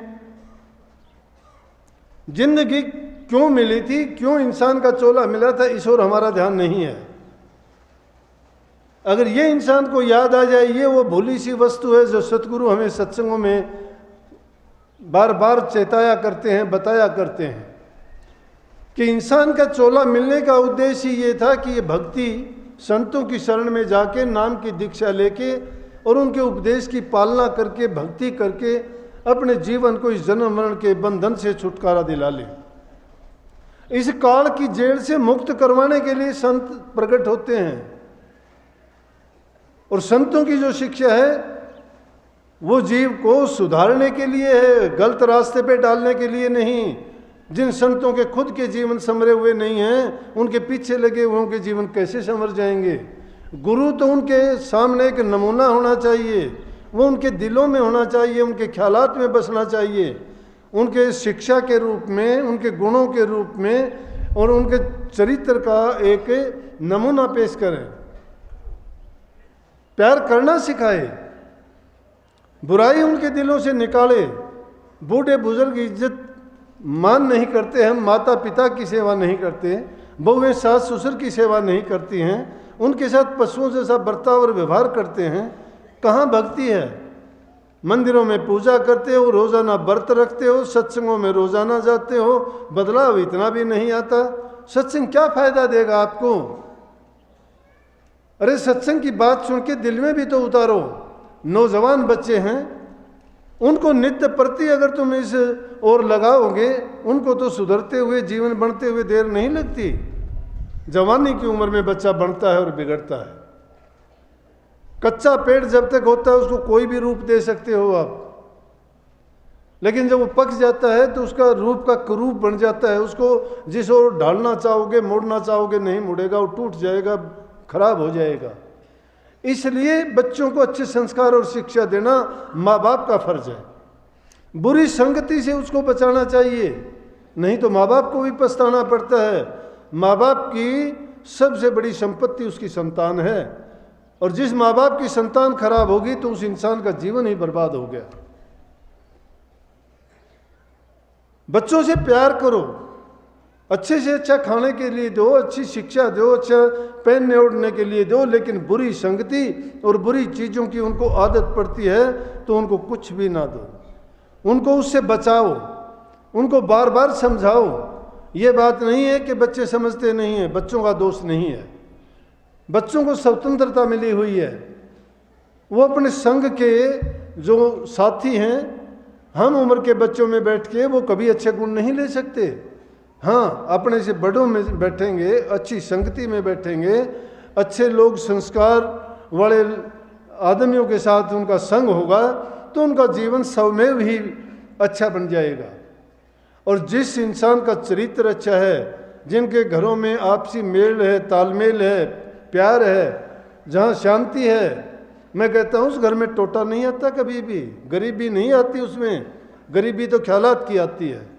जिंदगी क्यों मिली थी, क्यों इंसान का चोला मिला था, इस ओर हमारा ध्यान नहीं है। अगर ये इंसान को याद आ जाए, ये वो भूली सी वस्तु है जो सतगुरु हमें सत्संगों में बार बार चेताया करते हैं, बताया करते हैं कि इंसान का चोला मिलने का उद्देश्य ये था कि ये भक्ति संतों की शरण में जाके नाम की दीक्षा लेके और उनके उपदेश की पालना करके भक्ति करके अपने जीवन को इस जन्म मरण के बंधन से छुटकारा दिला ले। इस काल की जेल से मुक्त करवाने के लिए संत प्रकट होते हैं। और संतों की जो शिक्षा है वो जीव को सुधारने के लिए है, गलत रास्ते पे डालने के लिए नहीं। जिन संतों के खुद के जीवन संवरे हुए नहीं हैं, उनके पीछे लगे हुए के जीवन कैसे संवर जाएंगे? गुरु तो उनके सामने एक नमूना होना चाहिए, वो उनके दिलों में होना चाहिए, उनके ख्यालात में बसना चाहिए, उनके शिक्षा के रूप में, उनके गुणों के रूप में और उनके चरित्र का एक नमूना पेश करें। प्यार करना सिखाए, बुराई उनके दिलों से निकाले। बूढ़े बुजुर्ग इज्जत मान नहीं करते हैं, माता पिता की सेवा नहीं करते, बहुएं सास ससुर की सेवा नहीं करती हैं, उनके साथ पशुओं जैसा बर्ताव और व्यवहार करते हैं। कहाँ भक्ति है? मंदिरों में पूजा करते हो, रोजाना व्रत रखते हो, सत्संगों में रोजाना जाते हो, बदलाव इतना भी नहीं आता। सत्संग क्या फायदा देगा आपको? अरे सत्संग की बात सुन के दिल में भी तो उतारो। नौजवान बच्चे हैं, उनको नित्य प्रति अगर तुम इस ओर लगाओगे, उनको तो सुधरते हुए जीवन बनते हुए देर नहीं लगती। जवानी की उम्र में बच्चा बनता है और बिगड़ता है। कच्चा पेड़ जब तक होता है उसको कोई भी रूप दे सकते हो आप, लेकिन जब वो पक जाता है तो उसका रूप का कुरूप बन जाता है। उसको जिस ओर ढालना चाहोगे, मोड़ना चाहोगे, नहीं मुड़ेगा, वो टूट जाएगा, खराब हो जाएगा। इसलिए बच्चों को अच्छे संस्कार और शिक्षा देना माँ बाप का फर्ज है। बुरी संगति से उसको बचाना चाहिए, नहीं तो माँ बाप को भी पछताना पड़ता है। माँ बाप की सबसे बड़ी संपत्ति उसकी संतान है, और जिस माँ बाप की संतान खराब होगी तो उस इंसान का जीवन ही बर्बाद हो गया। बच्चों से प्यार करो, अच्छे से अच्छा खाने के लिए दो, अच्छी शिक्षा दो, अच्छा पहनने ओढ़ने के लिए दो, लेकिन बुरी संगति और बुरी चीज़ों की उनको आदत पड़ती है तो उनको कुछ भी ना दो, उनको उससे बचाओ, उनको बार बार समझाओ। ये बात नहीं है कि बच्चे समझते नहीं हैं, बच्चों का दोष नहीं है, बच्चों को स्वतंत्रता मिली हुई है। वो अपने संग के जो साथी हैं, हम उम्र के बच्चों में बैठ के वो कभी अच्छे गुण नहीं ले सकते। हाँ, अपने से बड़ों में बैठेंगे, अच्छी संगति में बैठेंगे, अच्छे लोग संस्कार वाले आदमियों के साथ उनका संग होगा तो उनका जीवन स्वमेव ही अच्छा बन जाएगा। और जिस इंसान का चरित्र अच्छा है, जिनके घरों में आपसी मेल है, तालमेल है, प्यार है, जहाँ शांति है, मैं कहता हूँ उस घर में टोटा नहीं आता कभी भी, गरीबी नहीं आती उसमें। गरीबी तो ख्यालात की आती है,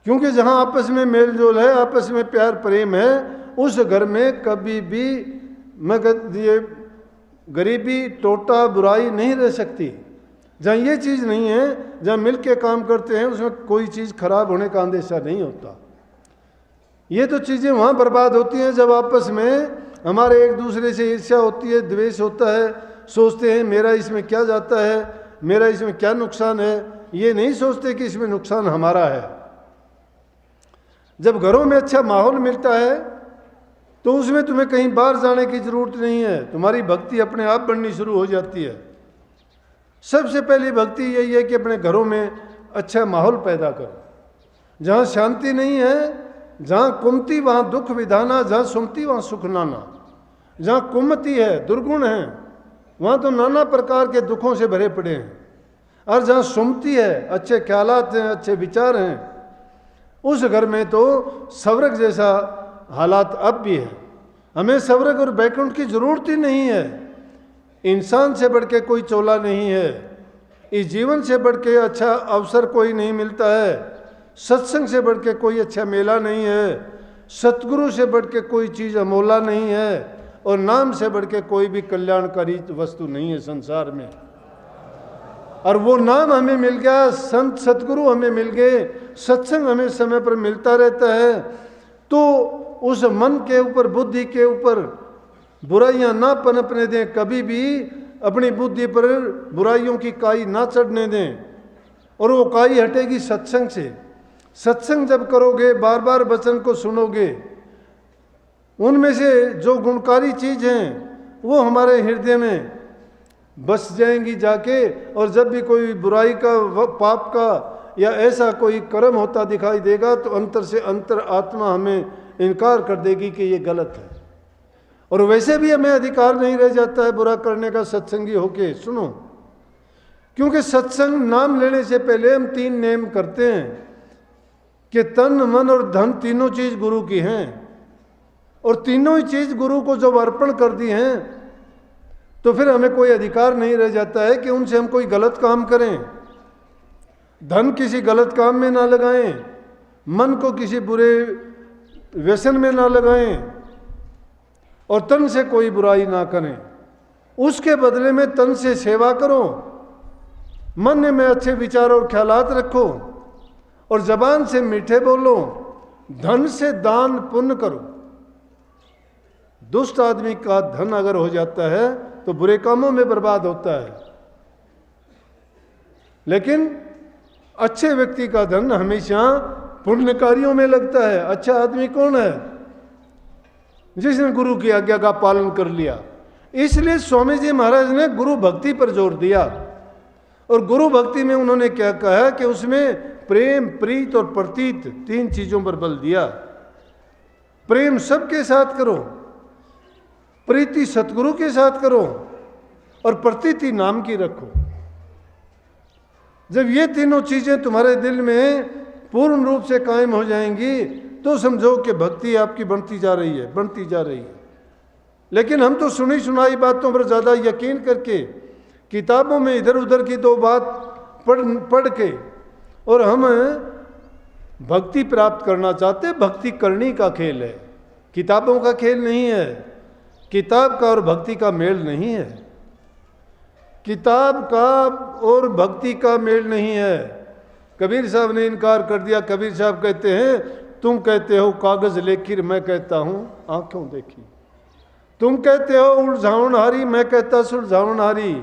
क्योंकि जहाँ आपस में मेल जोल है, आपस में प्यार प्रेम है, उस घर में कभी भी मैं ये गरीबी टोटा बुराई नहीं रह सकती। जहाँ ये चीज़ नहीं है, जहाँ मिल के काम करते हैं, उसमें कोई चीज़ खराब होने का अंदेशा नहीं होता। ये तो चीज़ें वहाँ बर्बाद होती हैं जब आपस में हमारे एक दूसरे से ईर्ष्या होती है, द्वेष होता है, सोचते हैं मेरा इसमें क्या जाता है, मेरा इसमें क्या नुकसान है। ये नहीं सोचते कि इसमें नुकसान हमारा है। जब घरों में अच्छा माहौल मिलता है तो उसमें तुम्हें कहीं बाहर जाने की ज़रूरत नहीं है, तुम्हारी भक्ति अपने आप बढ़नी शुरू हो जाती है। सबसे पहली भक्ति यही है कि अपने घरों में अच्छा माहौल पैदा करो। जहाँ शांति नहीं है, जहाँ कुमति वहाँ दुख विधाना, जहाँ सुमति वहाँ सुख नाना। जहाँ कुमति है, दुर्गुण है, वहाँ तो नाना प्रकार के दुखों से भरे पड़े हैं। और जहाँ सुमति है, अच्छे ख्यालात हैं, अच्छे विचार हैं, उस घर में तो स्वर्ग जैसा हालात अब भी है। हमें स्वर्ग और बैकुंठ की जरूरत ही नहीं है। इंसान से बढ़ के कोई चोला नहीं है, इस जीवन से बढ़ के अच्छा अवसर कोई नहीं मिलता है, सत्संग से बढ़ के कोई अच्छा मेला नहीं है, सतगुरु से बढ़ के कोई चीज़ अमोला नहीं है, और नाम से बढ़ के कोई भी कल्याणकारी वस्तु नहीं है संसार में। और वो नाम हमें मिल गया, संत सतगुरु हमें मिल गए, सत्संग हमें समय पर मिलता रहता है, तो उस मन के ऊपर, बुद्धि के ऊपर बुराइयां ना पनपने दें, कभी भी अपनी बुद्धि पर बुराइयों की काई ना चढ़ने दें। और वो काई हटेगी सत्संग से। सत्संग जब करोगे, बार बार वचन को सुनोगे, उनमें से जो गुणकारी चीज़ हैं वो हमारे हृदय में बस जाएंगी जाके। और जब भी कोई बुराई का, पाप का या ऐसा कोई कर्म होता दिखाई देगा तो अंतर से अंतर आत्मा हमें इनकार कर देगी कि ये गलत है। और वैसे भी हमें अधिकार नहीं रह जाता है बुरा करने का सत्संगी होके। सुनो, क्योंकि सत्संग नाम लेने से पहले हम 3 नेम करते हैं कि तन मन और धन तीनों चीज गुरु की हैं, और तीनों ही चीज गुरु को जब अर्पण कर दी हैं तो फिर हमें कोई अधिकार नहीं रह जाता है कि उनसे हम कोई गलत काम करें। धन किसी गलत काम में ना लगाएं, मन को किसी बुरे व्यसन में ना लगाएं, और तन से कोई बुराई ना करें। उसके बदले में तन से सेवा करो, मन में अच्छे विचार और ख्यालात रखो, और जबान से मीठे बोलो, धन से दान पुण्य करो। दुष्ट आदमी का धन अगर हो जाता है तो बुरे कामों में बर्बाद होता है, लेकिन अच्छे व्यक्ति का धन हमेशा पुण्य कार्यों में लगता है। अच्छा आदमी कौन है? जिसने गुरु की आज्ञा का पालन कर लिया। इसलिए स्वामी जी महाराज ने गुरु भक्ति पर जोर दिया, और गुरु भक्ति में उन्होंने क्या कहा कि उसमें प्रेम, प्रीत और प्रतीत 3 चीजों पर बल दिया। प्रेम सबके साथ करो, प्रीति सतगुरु के साथ करो, और प्रतीति नाम की रखो। जब ये तीनों चीजें तुम्हारे दिल में पूर्ण रूप से कायम हो जाएंगी तो समझो कि भक्ति आपकी बढ़ती जा रही है, बढ़ती जा रही है। लेकिन हम तो सुनी सुनाई बातों पर ज़्यादा यकीन करके किताबों में इधर उधर की दो बात पढ़ के और हम भक्ति प्राप्त करना चाहते। भक्ति करनी का खेल है, किताबों का खेल नहीं है। किताब का और भक्ति का मेल नहीं है, किताब का और भक्ति का मेल नहीं है। कबीर साहब ने इनकार कर दिया। कबीर साहब कहते हैं, तुम कहते हो कागज लेकिर, मैं कहता हूं आंखों देखी। तुम कहते हो उलझावनहारी, मैं कहता सुलझावनहारी।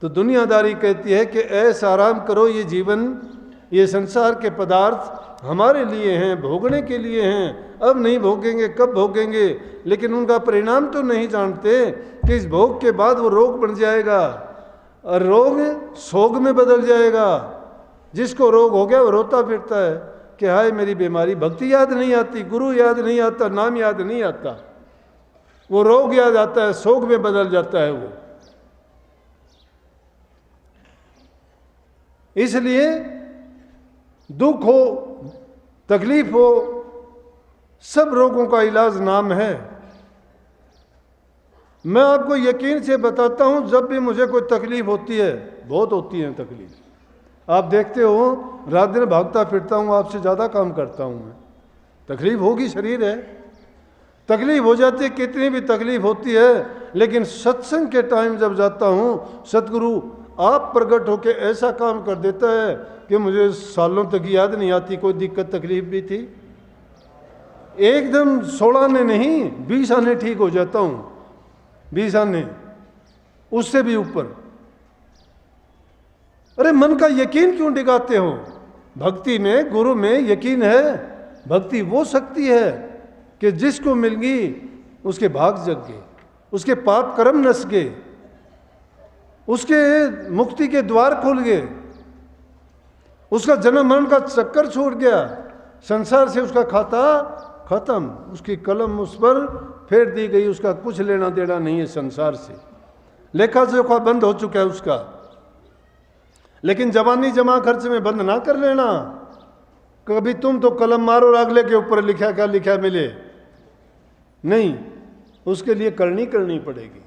तो दुनियादारी कहती है कि ऐसा आराम करो, ये जीवन, ये संसार के पदार्थ हमारे लिए हैं, भोगने के लिए हैं। अब नहीं भोगेंगे, कब भोगेंगे? लेकिन उनका परिणाम तो नहीं जानते कि इस भोग के बाद वो रोग बन जाएगा और रोग सोग में बदल जाएगा। जिसको रोग हो गया वो रोता फिरता है कि हाय मेरी बीमारी। भक्ति याद नहीं आती, गुरु याद नहीं आता, नाम याद नहीं आता, वो रोग याद आता है, सोग में बदल जाता है वो। इसलिए दुख हो, तकलीफ हो, सब रोगों का इलाज नाम है। मैं आपको यकीन से बताता हूं, जब भी मुझे कोई तकलीफ होती है, बहुत होती है तकलीफ, आप देखते हो रात दिन भागता फिरता हूं, आपसे ज़्यादा काम करता हूं मैं। तकलीफ होगी, शरीर है, तकलीफ हो जाती है, कितनी भी तकलीफ होती है। लेकिन सत्संग के टाइम जब जाता हूं, सतगुरु आप प्रकट होकर ऐसा काम कर देता है कि मुझे सालों तक याद नहीं आती कोई दिक्कत तकलीफ भी थी। एकदम 16 आने नहीं, 20 आने ठीक हो जाता हूं, 20 आने, उससे भी ऊपर। अरे मन का यकीन क्यों डिगाते हो? भक्ति में, गुरु में यकीन है। भक्ति वो शक्ति है कि जिसको मिल गई उसके भाग जग गए, उसके पाप कर्म नस गए, उसके मुक्ति के द्वार खुल गए, उसका जन्म मरण का चक्कर छूट गया, संसार से उसका खाता खत्म, उसकी कलम उस पर फेर दी गई, उसका कुछ लेना देना नहीं है संसार से, लेखा जोखा बंद हो चुका है उसका। लेकिन जवानी जमा खर्च में बंद ना कर लेना। कभी तुम तो कलम मारो और अगले के ऊपर लिखा क्या लिखा मिले नहीं, उसके लिए करनी पड़ेगी।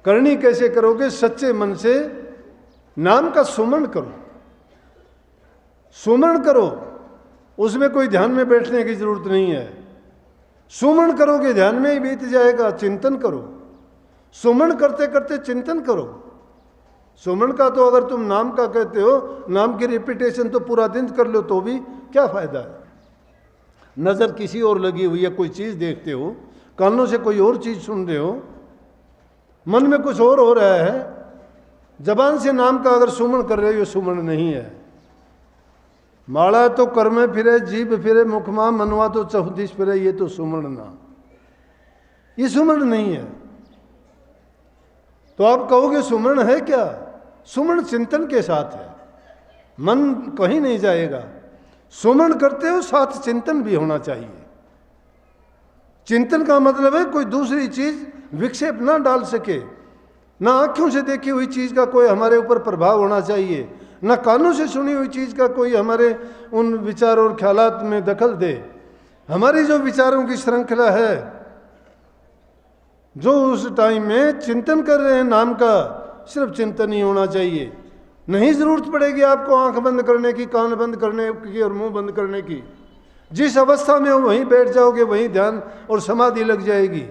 करनी कैसे करोगे? सच्चे मन से नाम का सुमरण करो, सुमरण करो, उसमें कोई ध्यान में बैठने की जरूरत नहीं है। सुमरण करोगे ध्यान में ही बीत जाएगा। चिंतन करो, सुमरण करते करते चिंतन करो। सुमरण का तो अगर तुम नाम का कहते हो, नाम की रिपीटेशन तो पूरा दिन कर लो तो भी क्या फायदा है। नजर किसी और लगी हुई है, कोई चीज देखते हो, कानों से कोई और चीज सुन रहे हो, मन में कुछ और हो रहा है, जबान से नाम का अगर सुमरण कर रहे हो, ये सुमरण नहीं है। माला तो कर में फिरे, जीभ फिरे, मुखमा, मनवा तो चौदिश फिरे, ये तो सुमरण ना, ये सुमरण नहीं है। तो आप कहोगे सुमरण है क्या? सुमरण चिंतन के साथ है, मन कहीं नहीं जाएगा। सुमरण करते हो साथ चिंतन भी होना चाहिए। चिंतन का मतलब है कोई दूसरी चीज विक्षेप ना डाल सके, ना आंखों से देखी हुई चीज का कोई हमारे ऊपर प्रभाव होना चाहिए, ना कानों से सुनी हुई चीज का कोई हमारे उन विचार और ख्यालात में दखल दे। हमारी जो विचारों की श्रृंखला है, जो उस टाइम में चिंतन कर रहे हैं नाम का, सिर्फ चिंतन ही होना चाहिए। नहीं जरूरत पड़ेगी आपको आंख बंद करने की, कान बंद करने की और मुंह बंद करने की। जिस अवस्था में हो वहीं बैठ जाओगे, वहीं ध्यान और समाधि लग जाएगी।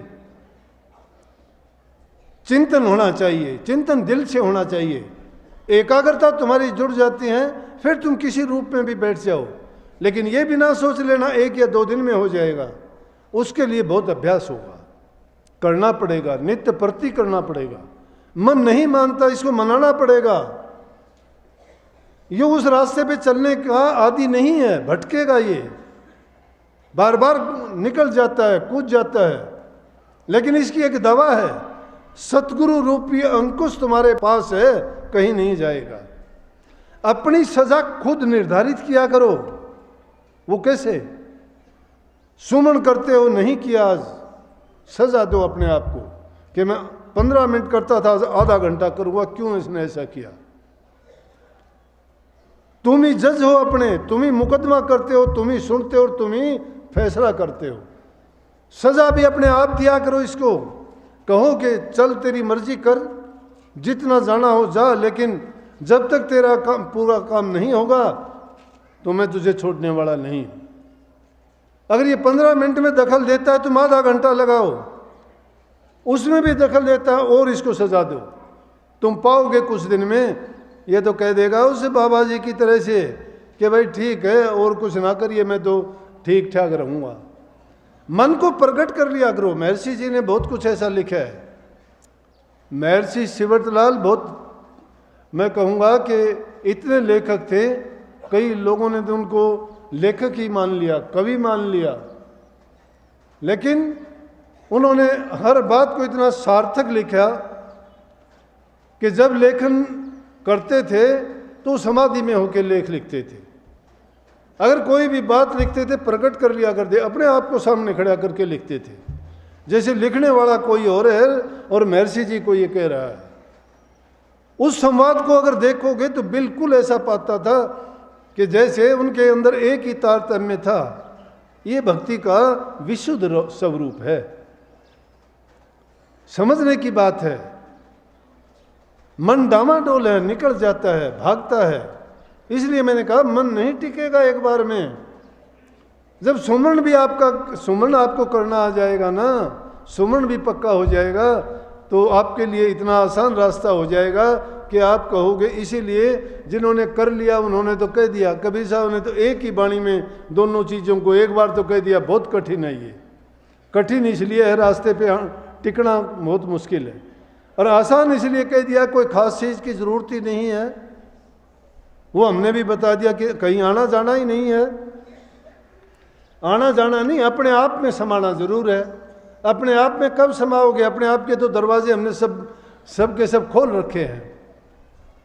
चिंतन होना चाहिए, चिंतन दिल से होना चाहिए। एकाग्रता तुम्हारी जुड़ जाती है, फिर तुम किसी रूप में भी बैठ जाओ। लेकिन ये भी ना सोच लेना 1 या 2 दिन में हो जाएगा। उसके लिए बहुत अभ्यास होगा, करना पड़ेगा, नित्य प्रति करना पड़ेगा। मन नहीं मानता, इसको मनाना पड़ेगा। ये उस रास्ते पे चलने का आदि नहीं है, भटकेगा, ये बार बार निकल जाता है, कूद जाता है। लेकिन इसकी एक दवा है, सतगुरु रूपी अंकुश तुम्हारे पास है, कहीं नहीं जाएगा। अपनी सजा खुद निर्धारित किया करो। वो कैसे? सुमन करते हो, नहीं किया, आज सजा दो अपने आप को कि मैं 15 मिनट करता था, आधा घंटा करूंगा, क्यों इसने ऐसा किया। तुम ही जज हो अपने, तुम ही मुकदमा करते हो, तुम ही सुनते हो और तुम ही फैसला करते हो। सजा भी अपने आप दिया करो इसको, कहो कि चल तेरी मर्जी कर, जितना जाना हो जा, लेकिन जब तक तेरा काम पूरा काम नहीं होगा तो मैं तुझे छोड़ने वाला नहीं। अगर ये 15 मिनट में दखल देता है तुम आधा घंटा लगाओ, उसमें भी दखल देता है और इसको सजा दो, तुम पाओगे कुछ दिन में ये तो कह देगा उस बाबा जी की तरह से कि भाई ठीक है और कुछ ना करिए, मैं तो ठीक ठाक रहूँगा। मन को प्रकट कर लिया करो। महर्षि जी ने बहुत कुछ ऐसा लिखा है। महर्षि शिवरतलाल बहुत, मैं कहूँगा कि इतने लेखक थे, कई लोगों ने तो उनको लेखक ही मान लिया, कवि मान लिया, लेकिन उन्होंने हर बात को इतना सार्थक लिखा कि जब लेखन करते थे तो समाधि में होकर लेख लिखते थे। अगर कोई भी बात लिखते थे प्रकट कर लिया करते, अपने आप को सामने खड़ा करके लिखते थे, जैसे लिखने वाला कोई और है और महर्षि जी को ये कह रहा है। उस संवाद को अगर देखोगे तो बिल्कुल ऐसा पाता था कि जैसे उनके अंदर एक ही तारतम्य था। ये भक्ति का विशुद्ध स्वरूप है, समझने की बात है। मन डामाडोल है, निकल जाता है, भागता है। इसलिए मैंने कहा मन नहीं टिकेगा एक बार में। जब सुमरण भी सुमरण आपको करना आ जाएगा ना, सुमरण भी पक्का हो जाएगा, तो आपके लिए इतना आसान रास्ता हो जाएगा कि आप कहोगे। इसीलिए जिन्होंने कर लिया उन्होंने तो कह दिया, कबीर साहब ने तो एक ही वाणी में दोनों चीज़ों को एक बार तो कह दिया, बहुत कठिन है ये। कठिन इसलिए है, रास्ते पे टिकना बहुत मुश्किल है, और आसान इसलिए कह दिया कोई खास चीज़ की ज़रूरत ही नहीं है। वो हमने भी बता दिया कि कहीं आना जाना ही नहीं है। आना जाना नहीं, अपने आप में समाना जरूर है। अपने आप में कब समाओगे? अपने आप के तो दरवाजे हमने सब के सब खोल रखे हैं।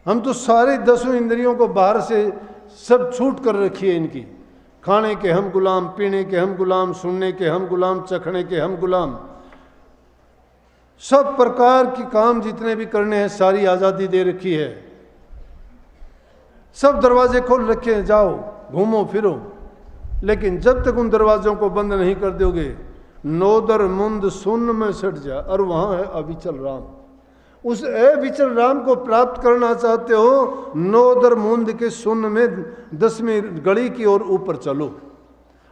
हम तो सारे 10 इंद्रियों को बाहर से सब छूट कर रखी है इनकी। खाने के हम गुलाम, पीने के हम गुलाम, सुनने के हम गुलाम, चखने के हम गुलाम। सब प्रकार की काम जितने भी करने हैं सारी आज़ादी दे रखी है। सब दरवाजे खोल रखे हैं, जाओ घूमो फिरो। लेकिन जब तक उन दरवाजों को बंद नहीं कर दोगे, नोदर मुंद सुन्न में सट जा, और वहाँ है अविचल राम। उस अविचल राम को प्राप्त करना चाहते हो, नोदर मुंद के सुन्न में 10वीं गली की ओर ऊपर चलो।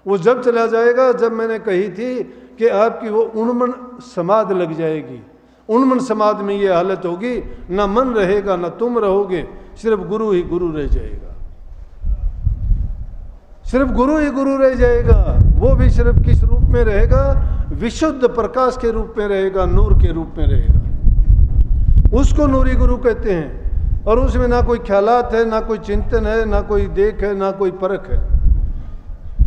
वो जब चला जाएगा, जब मैंने कही थी कि आपकी वो उन्मन समाध लग जाएगी। उन्मन समाध में ये हालत होगी, ना मन रहेगा ना तुम रहोगे, सिर्फ गुरु ही गुरु रह जाएगा। सिर्फ गुरु ही गुरु रह जाएगा। वो भी सिर्फ किस रूप में रहेगा? विशुद्ध प्रकाश के रूप में रहेगा, नूर के रूप में रहेगा। उसको नूरी गुरु कहते हैं। और उसमें ना कोई ख्यालात है, ना कोई चिंतन है, ना कोई देख है, ना कोई परख है।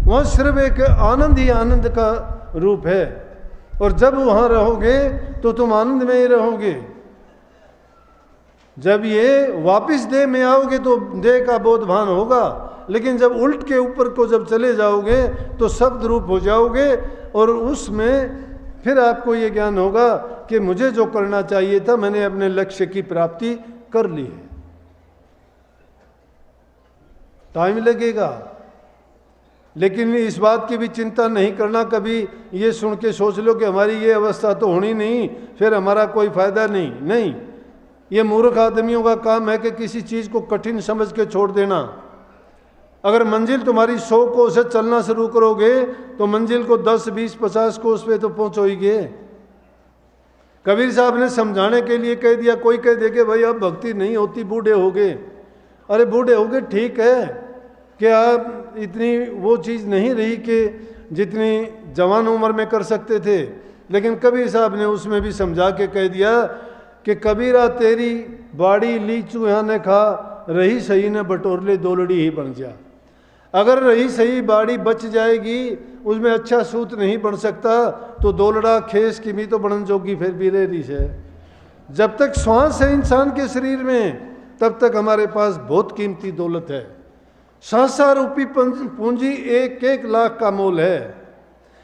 वहाँ सिर्फ एक आनंद ही आनंद का रूप है। और जब वहाँ रहोगे तो तुम आनंद में ही रहोगे। जब ये वापिस देह में आओगे तो देह का बोध भान होगा, लेकिन जब उल्ट के ऊपर को जब चले जाओगे तो शब्द रूप हो जाओगे। और उसमें फिर आपको ये ज्ञान होगा कि मुझे जो करना चाहिए था मैंने अपने लक्ष्य की प्राप्ति कर ली है। टाइम लगेगा, लेकिन इस बात की भी चिंता नहीं करना कभी ये सुन के सोच लो कि हमारी ये अवस्था तो होनी नहीं, फिर हमारा कोई फायदा नहीं। ये मूर्ख आदमियों का काम है कि किसी चीज़ को कठिन समझ के छोड़ देना। अगर मंजिल तुम्हारी 100 कोस से चलना शुरू करोगे तो मंजिल को 10, 20, 50 कोस पे तो पहुँचोगे। कबीर साहब ने समझाने के लिए कह दिया, कोई कह दे कि भाई अब भक्ति नहीं होती, बूढ़े हो गए। अरे बूढ़े हो गए ठीक है, क्या इतनी वो चीज़ नहीं रही कि जितनी जवान उम्र में कर सकते थे। लेकिन कबीर साहब ने उसमें भी समझा के कह दिया कि कबीरा तेरी बाड़ी ली चूहा ने खा, रही सही ने बटोरले दोलड़ी ही बन जा। अगर रही सही बाड़ी बच जाएगी, उसमें अच्छा सूत नहीं बन सकता, तो दोलड़ा खेस की भी तो बनन जोगी फिर भी रेरी से। जब तक श्वास है इंसान के शरीर में, तब तक हमारे पास बहुत कीमती दौलत है। सांसा रूपी पूंजी 1-1 लाख का मोल है।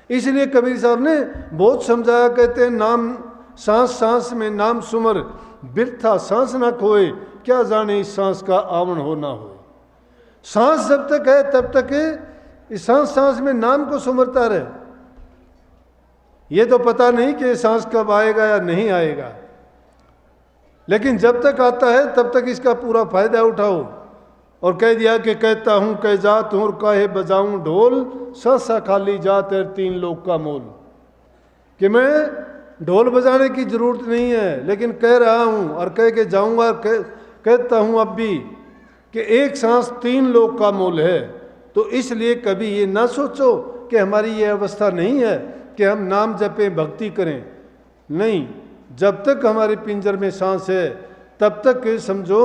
इसलिए कबीर साहब ने बहुत समझाया, कहते हैं नाम सांस सांस में नाम सुमर, बिरथा सांस ना खोए, क्या जाने इस सांस का आवण हो ना हो। सांस जब तक है तब तक इस सांस सांस में नाम को सुमरता रहे। ये तो पता नहीं कि सांस कब आएगा या नहीं आएगा, लेकिन जब तक आता है तब तक इसका पूरा फायदा उठाओ। और कह दिया कि कहता हूँ कह जात हूँ और काहे बजाऊँ ढोल, सा खाली जात है 3 लोग का मोल। कि मैं ढोल बजाने की जरूरत नहीं है, लेकिन कह रहा हूँ और कह के जाऊँगा, कहता हूँ अब भी कि एक सांस 3 लोग का मोल है। तो इसलिए कभी ये ना सोचो कि हमारी ये अवस्था नहीं है कि हम नाम जपें, भक्ति करें। नहीं, जब तक हमारे पिंजर में सांस है तब तक समझो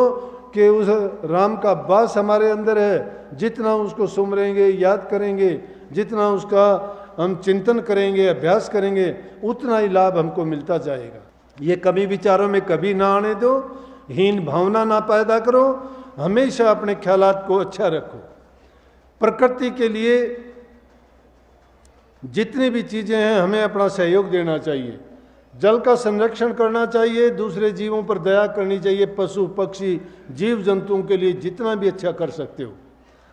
कि उस राम का वास हमारे अंदर है। जितना उसको सुमरेंगे, याद करेंगे, जितना उसका हम चिंतन करेंगे, अभ्यास करेंगे, उतना ही लाभ हमको मिलता जाएगा। ये कभी विचारों में कभी ना आने दो, हीन भावना ना पैदा करो, हमेशा अपने ख्यालात को अच्छा रखो। प्रकृति के लिए जितनी भी चीज़ें हैं हमें अपना सहयोग देना चाहिए। जल का संरक्षण करना चाहिए, दूसरे जीवों पर दया करनी चाहिए, पशु पक्षी जीव जंतुओं के लिए जितना भी अच्छा कर सकते हो।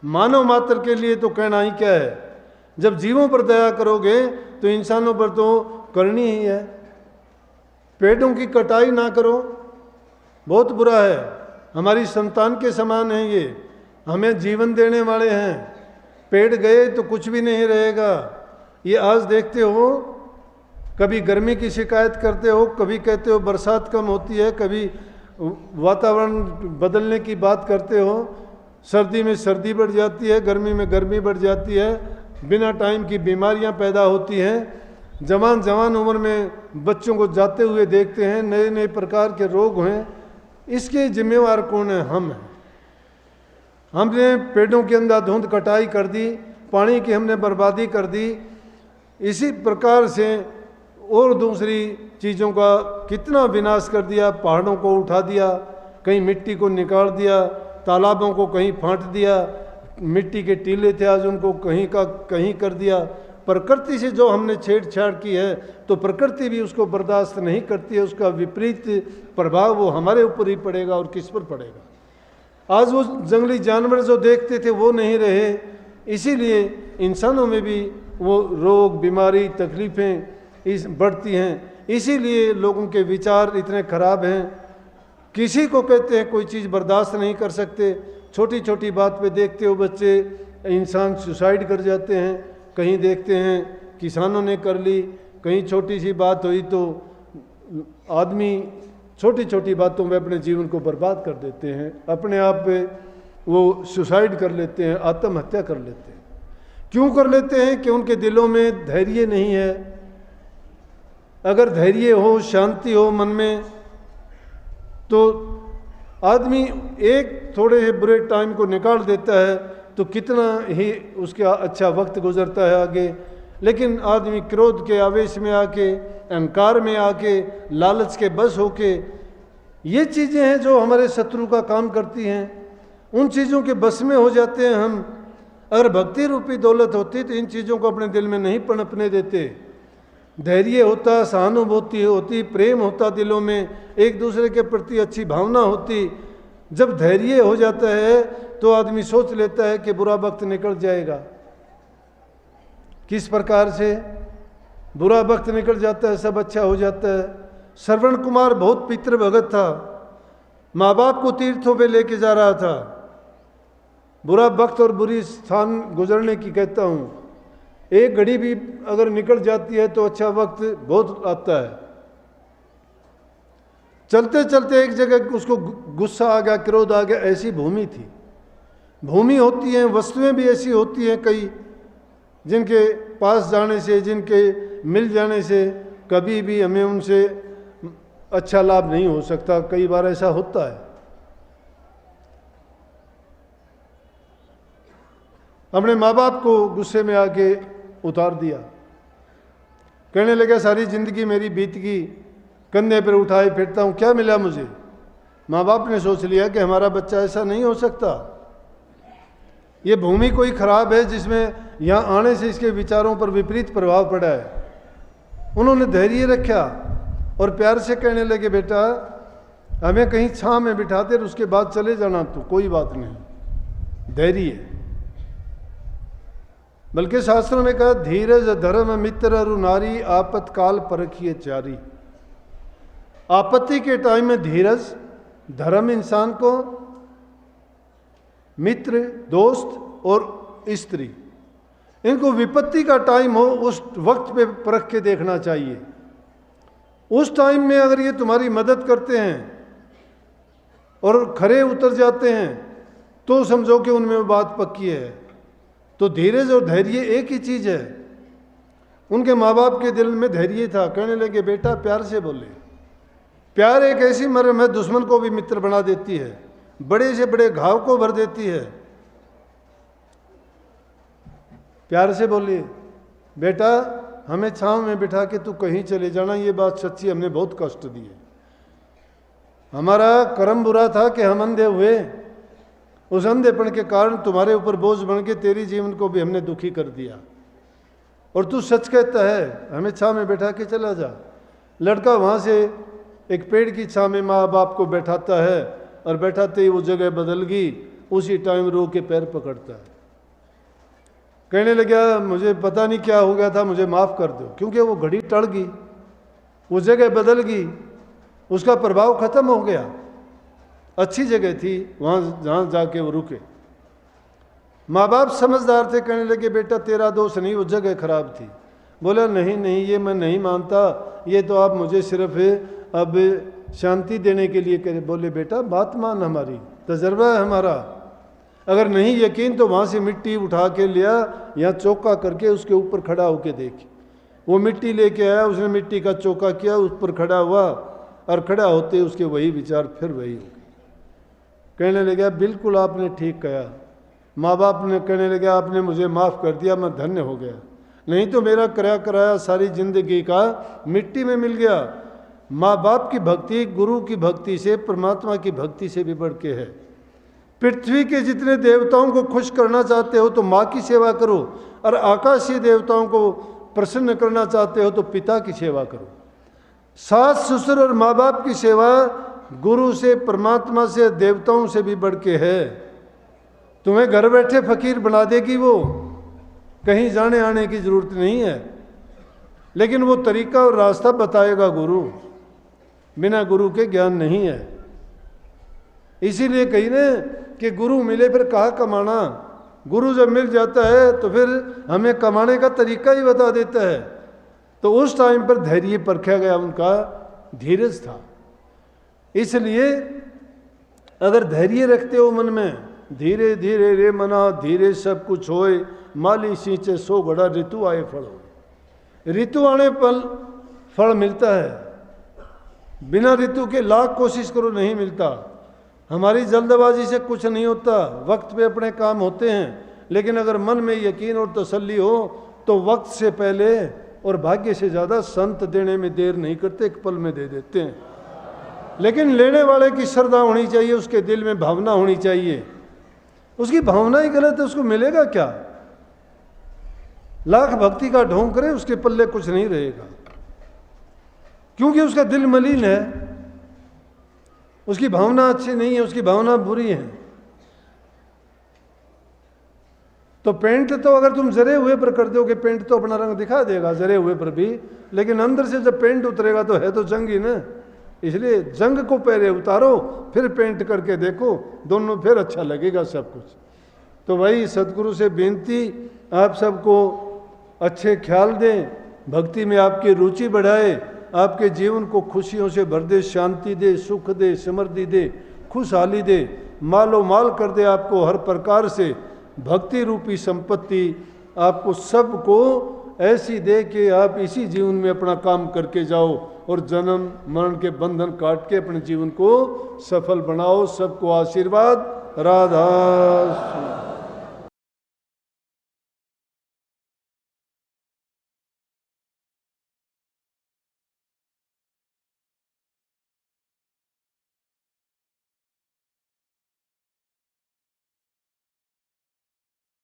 मानव मात्र के लिए तो कहना ही क्या है, जब जीवों पर दया करोगे तो इंसानों पर तो करनी ही है। पेड़ों की कटाई ना करो, बहुत बुरा है। हमारी संतान के समान हैं ये, हमें जीवन देने वाले हैं। पेड़ गए तो कुछ भी नहीं रहेगा। ये आज देखते हो, कभी गर्मी की शिकायत करते हो, कभी कहते हो बरसात कम होती है, कभी वातावरण बदलने की बात करते हो, सर्दी में सर्दी बढ़ जाती है, गर्मी में गर्मी बढ़ जाती है, बिना टाइम की बीमारियां पैदा होती हैं। जवान उम्र में बच्चों को जाते हुए देखते हैं, नए नए प्रकार के रोग हैं। इसके जिम्मेवार कौन है? हम हैं। हमने पेड़ों की अंधाधुंध कटाई कर दी, पानी की हमने बर्बादी कर दी। इसी प्रकार से और दूसरी चीज़ों का कितना विनाश कर दिया। पहाड़ों को उठा दिया, कहीं मिट्टी को निकाल दिया, तालाबों को कहीं फाँट दिया, मिट्टी के टीले थे आज उनको कहीं का कहीं कर दिया। प्रकृति से जो हमने छेड़छाड़ की है तो प्रकृति भी उसको बर्दाश्त नहीं करती है। उसका विपरीत प्रभाव वो हमारे ऊपर ही पड़ेगा और किस पर पड़ेगा। आज वो जंगली जानवर जो देखते थे वो नहीं रहे, इसीलिए इंसानों में भी वो रोग बीमारी तकलीफ़ें इस बढ़ती हैं। इसीलिए लोगों के विचार इतने खराब हैं। किसी को कहते हैं कोई चीज़ बर्दाश्त नहीं कर सकते। छोटी छोटी बात पे देखते हो बच्चे इंसान सुसाइड कर जाते हैं, कहीं देखते हैं किसानों ने कर ली, कहीं छोटी सी बात हुई तो आदमी छोटी छोटी बातों में अपने जीवन को बर्बाद कर देते हैं, अपने आप पे वो सुसाइड कर लेते हैं, आत्महत्या कर लेते हैं। क्यों कर लेते हैं? कि उनके दिलों में धैर्य नहीं है। अगर धैर्य हो, शांति हो मन में, तो आदमी एक थोड़े से बुरे टाइम को निकाल देता है तो कितना ही उसका अच्छा वक्त गुजरता है आगे। लेकिन आदमी क्रोध के आवेश में आके, अहंकार में आके, लालच के बस होके, ये चीज़ें हैं जो हमारे शत्रु का काम करती हैं। उन चीज़ों के बस में हो जाते हैं हम। अगर भक्ति रूपी दौलत होती तो इन चीज़ों को अपने दिल में नहीं पनपने देते। धैर्य होता, सहानुभूति होती, प्रेम होता दिलों में, एक दूसरे के प्रति अच्छी भावना होती। जब धैर्य हो जाता है तो आदमी सोच लेता है कि बुरा वक्त निकल जाएगा। किस प्रकार से बुरा वक्त निकल जाता है, सब अच्छा हो जाता है। श्रवण कुमार बहुत पितृ भगत था, माँ बाप को तीर्थों पे लेके जा रहा था। बुरा वक्त और बुरी स्थान गुजरने की कहता हूँ, एक घड़ी भी अगर निकल जाती है तो अच्छा वक्त बहुत आता है। चलते चलते एक जगह उसको गुस्सा आ गया, क्रोध आ गया। ऐसी भूमि थी। भूमि होती हैं, वस्तुएं भी ऐसी होती हैं कई, जिनके पास जाने से, जिनके मिल जाने से कभी भी हमें उनसे अच्छा लाभ नहीं हो सकता। कई बार ऐसा होता है। अपने माँ बाप को गुस्से में आके उतार दिया, कहने लगा सारी जिंदगी मेरी बीत गई, कंधे पर उठाए फिरता हूँ, क्या मिला मुझे? माँ बाप ने सोच लिया कि हमारा बच्चा ऐसा नहीं हो सकता, ये भूमि कोई खराब है जिसमें यहाँ आने से इसके विचारों पर विपरीत प्रभाव पड़ा है। उन्होंने धैर्य रखा और प्यार से कहने लगे, बेटा हमें कहीं छांव में बिठा दे, उसके बाद चले जाना, तो कोई बात नहीं, धैर्य। बल्कि शास्त्रों में कहा धीरज धर्म मित्र अरु नारी आपत्काल परखिए चारी। आपत्ति के टाइम में धीरज, धर्म इंसान को, मित्र दोस्त और स्त्री, इनको विपत्ति का टाइम हो उस वक्त पे परख के देखना चाहिए। उस टाइम में अगर ये तुम्हारी मदद करते हैं और खरे उतर जाते हैं तो समझो कि उनमें वो बात पक्की है। तो धीरज और धैर्य एक ही चीज़ है। उनके माँ बाप के दिल में धैर्य था, कहने लगे बेटा प्यार से बोले। प्यार एक ऐसी मरहम है, दुश्मन को भी मित्र बना देती है, बड़े से बड़े घाव को भर देती है। प्यार से बोलिए बेटा हमें छांव में बिठा के तू कहीं चले जाना, ये बात सच्ची, हमने बहुत कष्ट दिए, हमारा कर्म बुरा था कि हम अंधे हुए, उस अंधेपन के कारण तुम्हारे ऊपर बोझ बन के तेरी जीवन को भी हमने दुखी कर दिया, और तू सच कहता है, हमें छांव में बैठा के चला जा। लड़का वहाँ से एक पेड़ की छांव में माँ बाप को बैठाता है, और बैठाते ही वो जगह बदल गई, उसी टाइम रो के पैर पकड़ता है, कहने लगा मुझे पता नहीं क्या हो गया था, मुझे माफ़ कर दो। क्योंकि वो घड़ी टल गई, वो जगह बदल गई, उसका प्रभाव खत्म हो गया। अच्छी जगह थी वहाँ जहाँ जाके वो रुके। माँ बाप समझदार थे, कहने लगे बेटा तेरा दोष नहीं, वो जगह खराब थी। बोला नहीं नहीं ये मैं नहीं मानता, ये तो आप मुझे सिर्फ अब शांति देने के लिए करे। बोले बेटा बात मान, हमारी तजर्बा है हमारा, अगर नहीं यकीन तो वहाँ से मिट्टी उठा के लिया, यहाँ चौका करके उसके ऊपर खड़ा होके देख। वो मिट्टी लेके आया, उसने मिट्टी का चौका किया, उस पर खड़ा हुआ, और खड़ा होते उसके वही विचार फिर वही हो गए। कहने लगा बिल्कुल आपने ठीक कहा। माँ बाप ने कहने लगे आपने मुझे माफ़ कर दिया, मैं धन्य हो गया, नहीं तो मेरा कराया सारी जिंदगी का मिट्टी में मिल गया। माँ बाप की भक्ति गुरु की भक्ति से, परमात्मा की भक्ति से भी बढ़ के है। पृथ्वी के जितने देवताओं को खुश करना चाहते हो तो माँ की सेवा करो, और आकाशीय देवताओं को प्रसन्न करना चाहते हो तो पिता की सेवा करो। सास ससुर और माँ बाप की सेवा गुरु से, परमात्मा से, देवताओं से भी बढ़ के है। तुम्हें घर बैठे फकीर बना देगी वो, कहीं जाने आने की जरूरत नहीं है, लेकिन वो तरीका और रास्ता बताएगा गुरु, बिना गुरु के ज्ञान नहीं है। इसीलिए कहीं ना कि गुरु मिले फिर कहाँ कमाना। गुरु जब मिल जाता है तो फिर हमें कमाने का तरीका ही बता देता है। तो उस टाइम पर धैर्य परखा गया, उनका धीरज था। इसलिए अगर धैर्य रखते हो मन में, धीरे धीरे रे मना धीरे सब कुछ होए, माली सींचे सो घड़ा ऋतु आए फल हो। ऋतु आने पर फल मिलता है, बिना ऋतु के लाख कोशिश करो नहीं मिलता। हमारी जल्दबाजी से कुछ नहीं होता, वक्त पे अपने काम होते हैं, लेकिन अगर मन में यकीन और तसल्ली हो तो वक्त से पहले और भाग्य से ज़्यादा संत देने में देर नहीं करते, एक पल में दे देते हैं। लेकिन लेने वाले की श्रद्धा होनी चाहिए, उसके दिल में भावना होनी चाहिए। उसकी भावना ही गलत है, उसको मिलेगा क्या? लाख भक्ति का ढोंग करे, उसके पल्ले कुछ नहीं रहेगा, क्योंकि उसका दिल मलिन है, उसकी भावना अच्छी नहीं है, उसकी भावना बुरी है। तो पेंट तो अगर तुम जरे हुए पर कर दोगे, पेंट तो अपना रंग दिखा देगा जरे हुए पर भी, लेकिन अंदर से जब पेंट उतरेगा तो है तो जंग ही ना। इसलिए जंग को पहले उतारो, फिर पेंट करके देखो, दोनों फिर अच्छा लगेगा सब कुछ। तो वही सदगुरु से बेनती, आप सबको अच्छे ख्याल दें, भक्ति में आपकी रुचि बढ़ाए, आपके जीवन को खुशियों से भर दे, शांति दे, सुख दे, समृद्धि दे, खुशहाली दे, मालो माल कर दे आपको हर प्रकार से। भक्ति रूपी संपत्ति आपको सबको ऐसी दे कि आप इसी जीवन में अपना काम करके जाओ और जन्म मरण के बंधन काट के अपने जीवन को सफल बनाओ। सबको आशीर्वाद। राधा।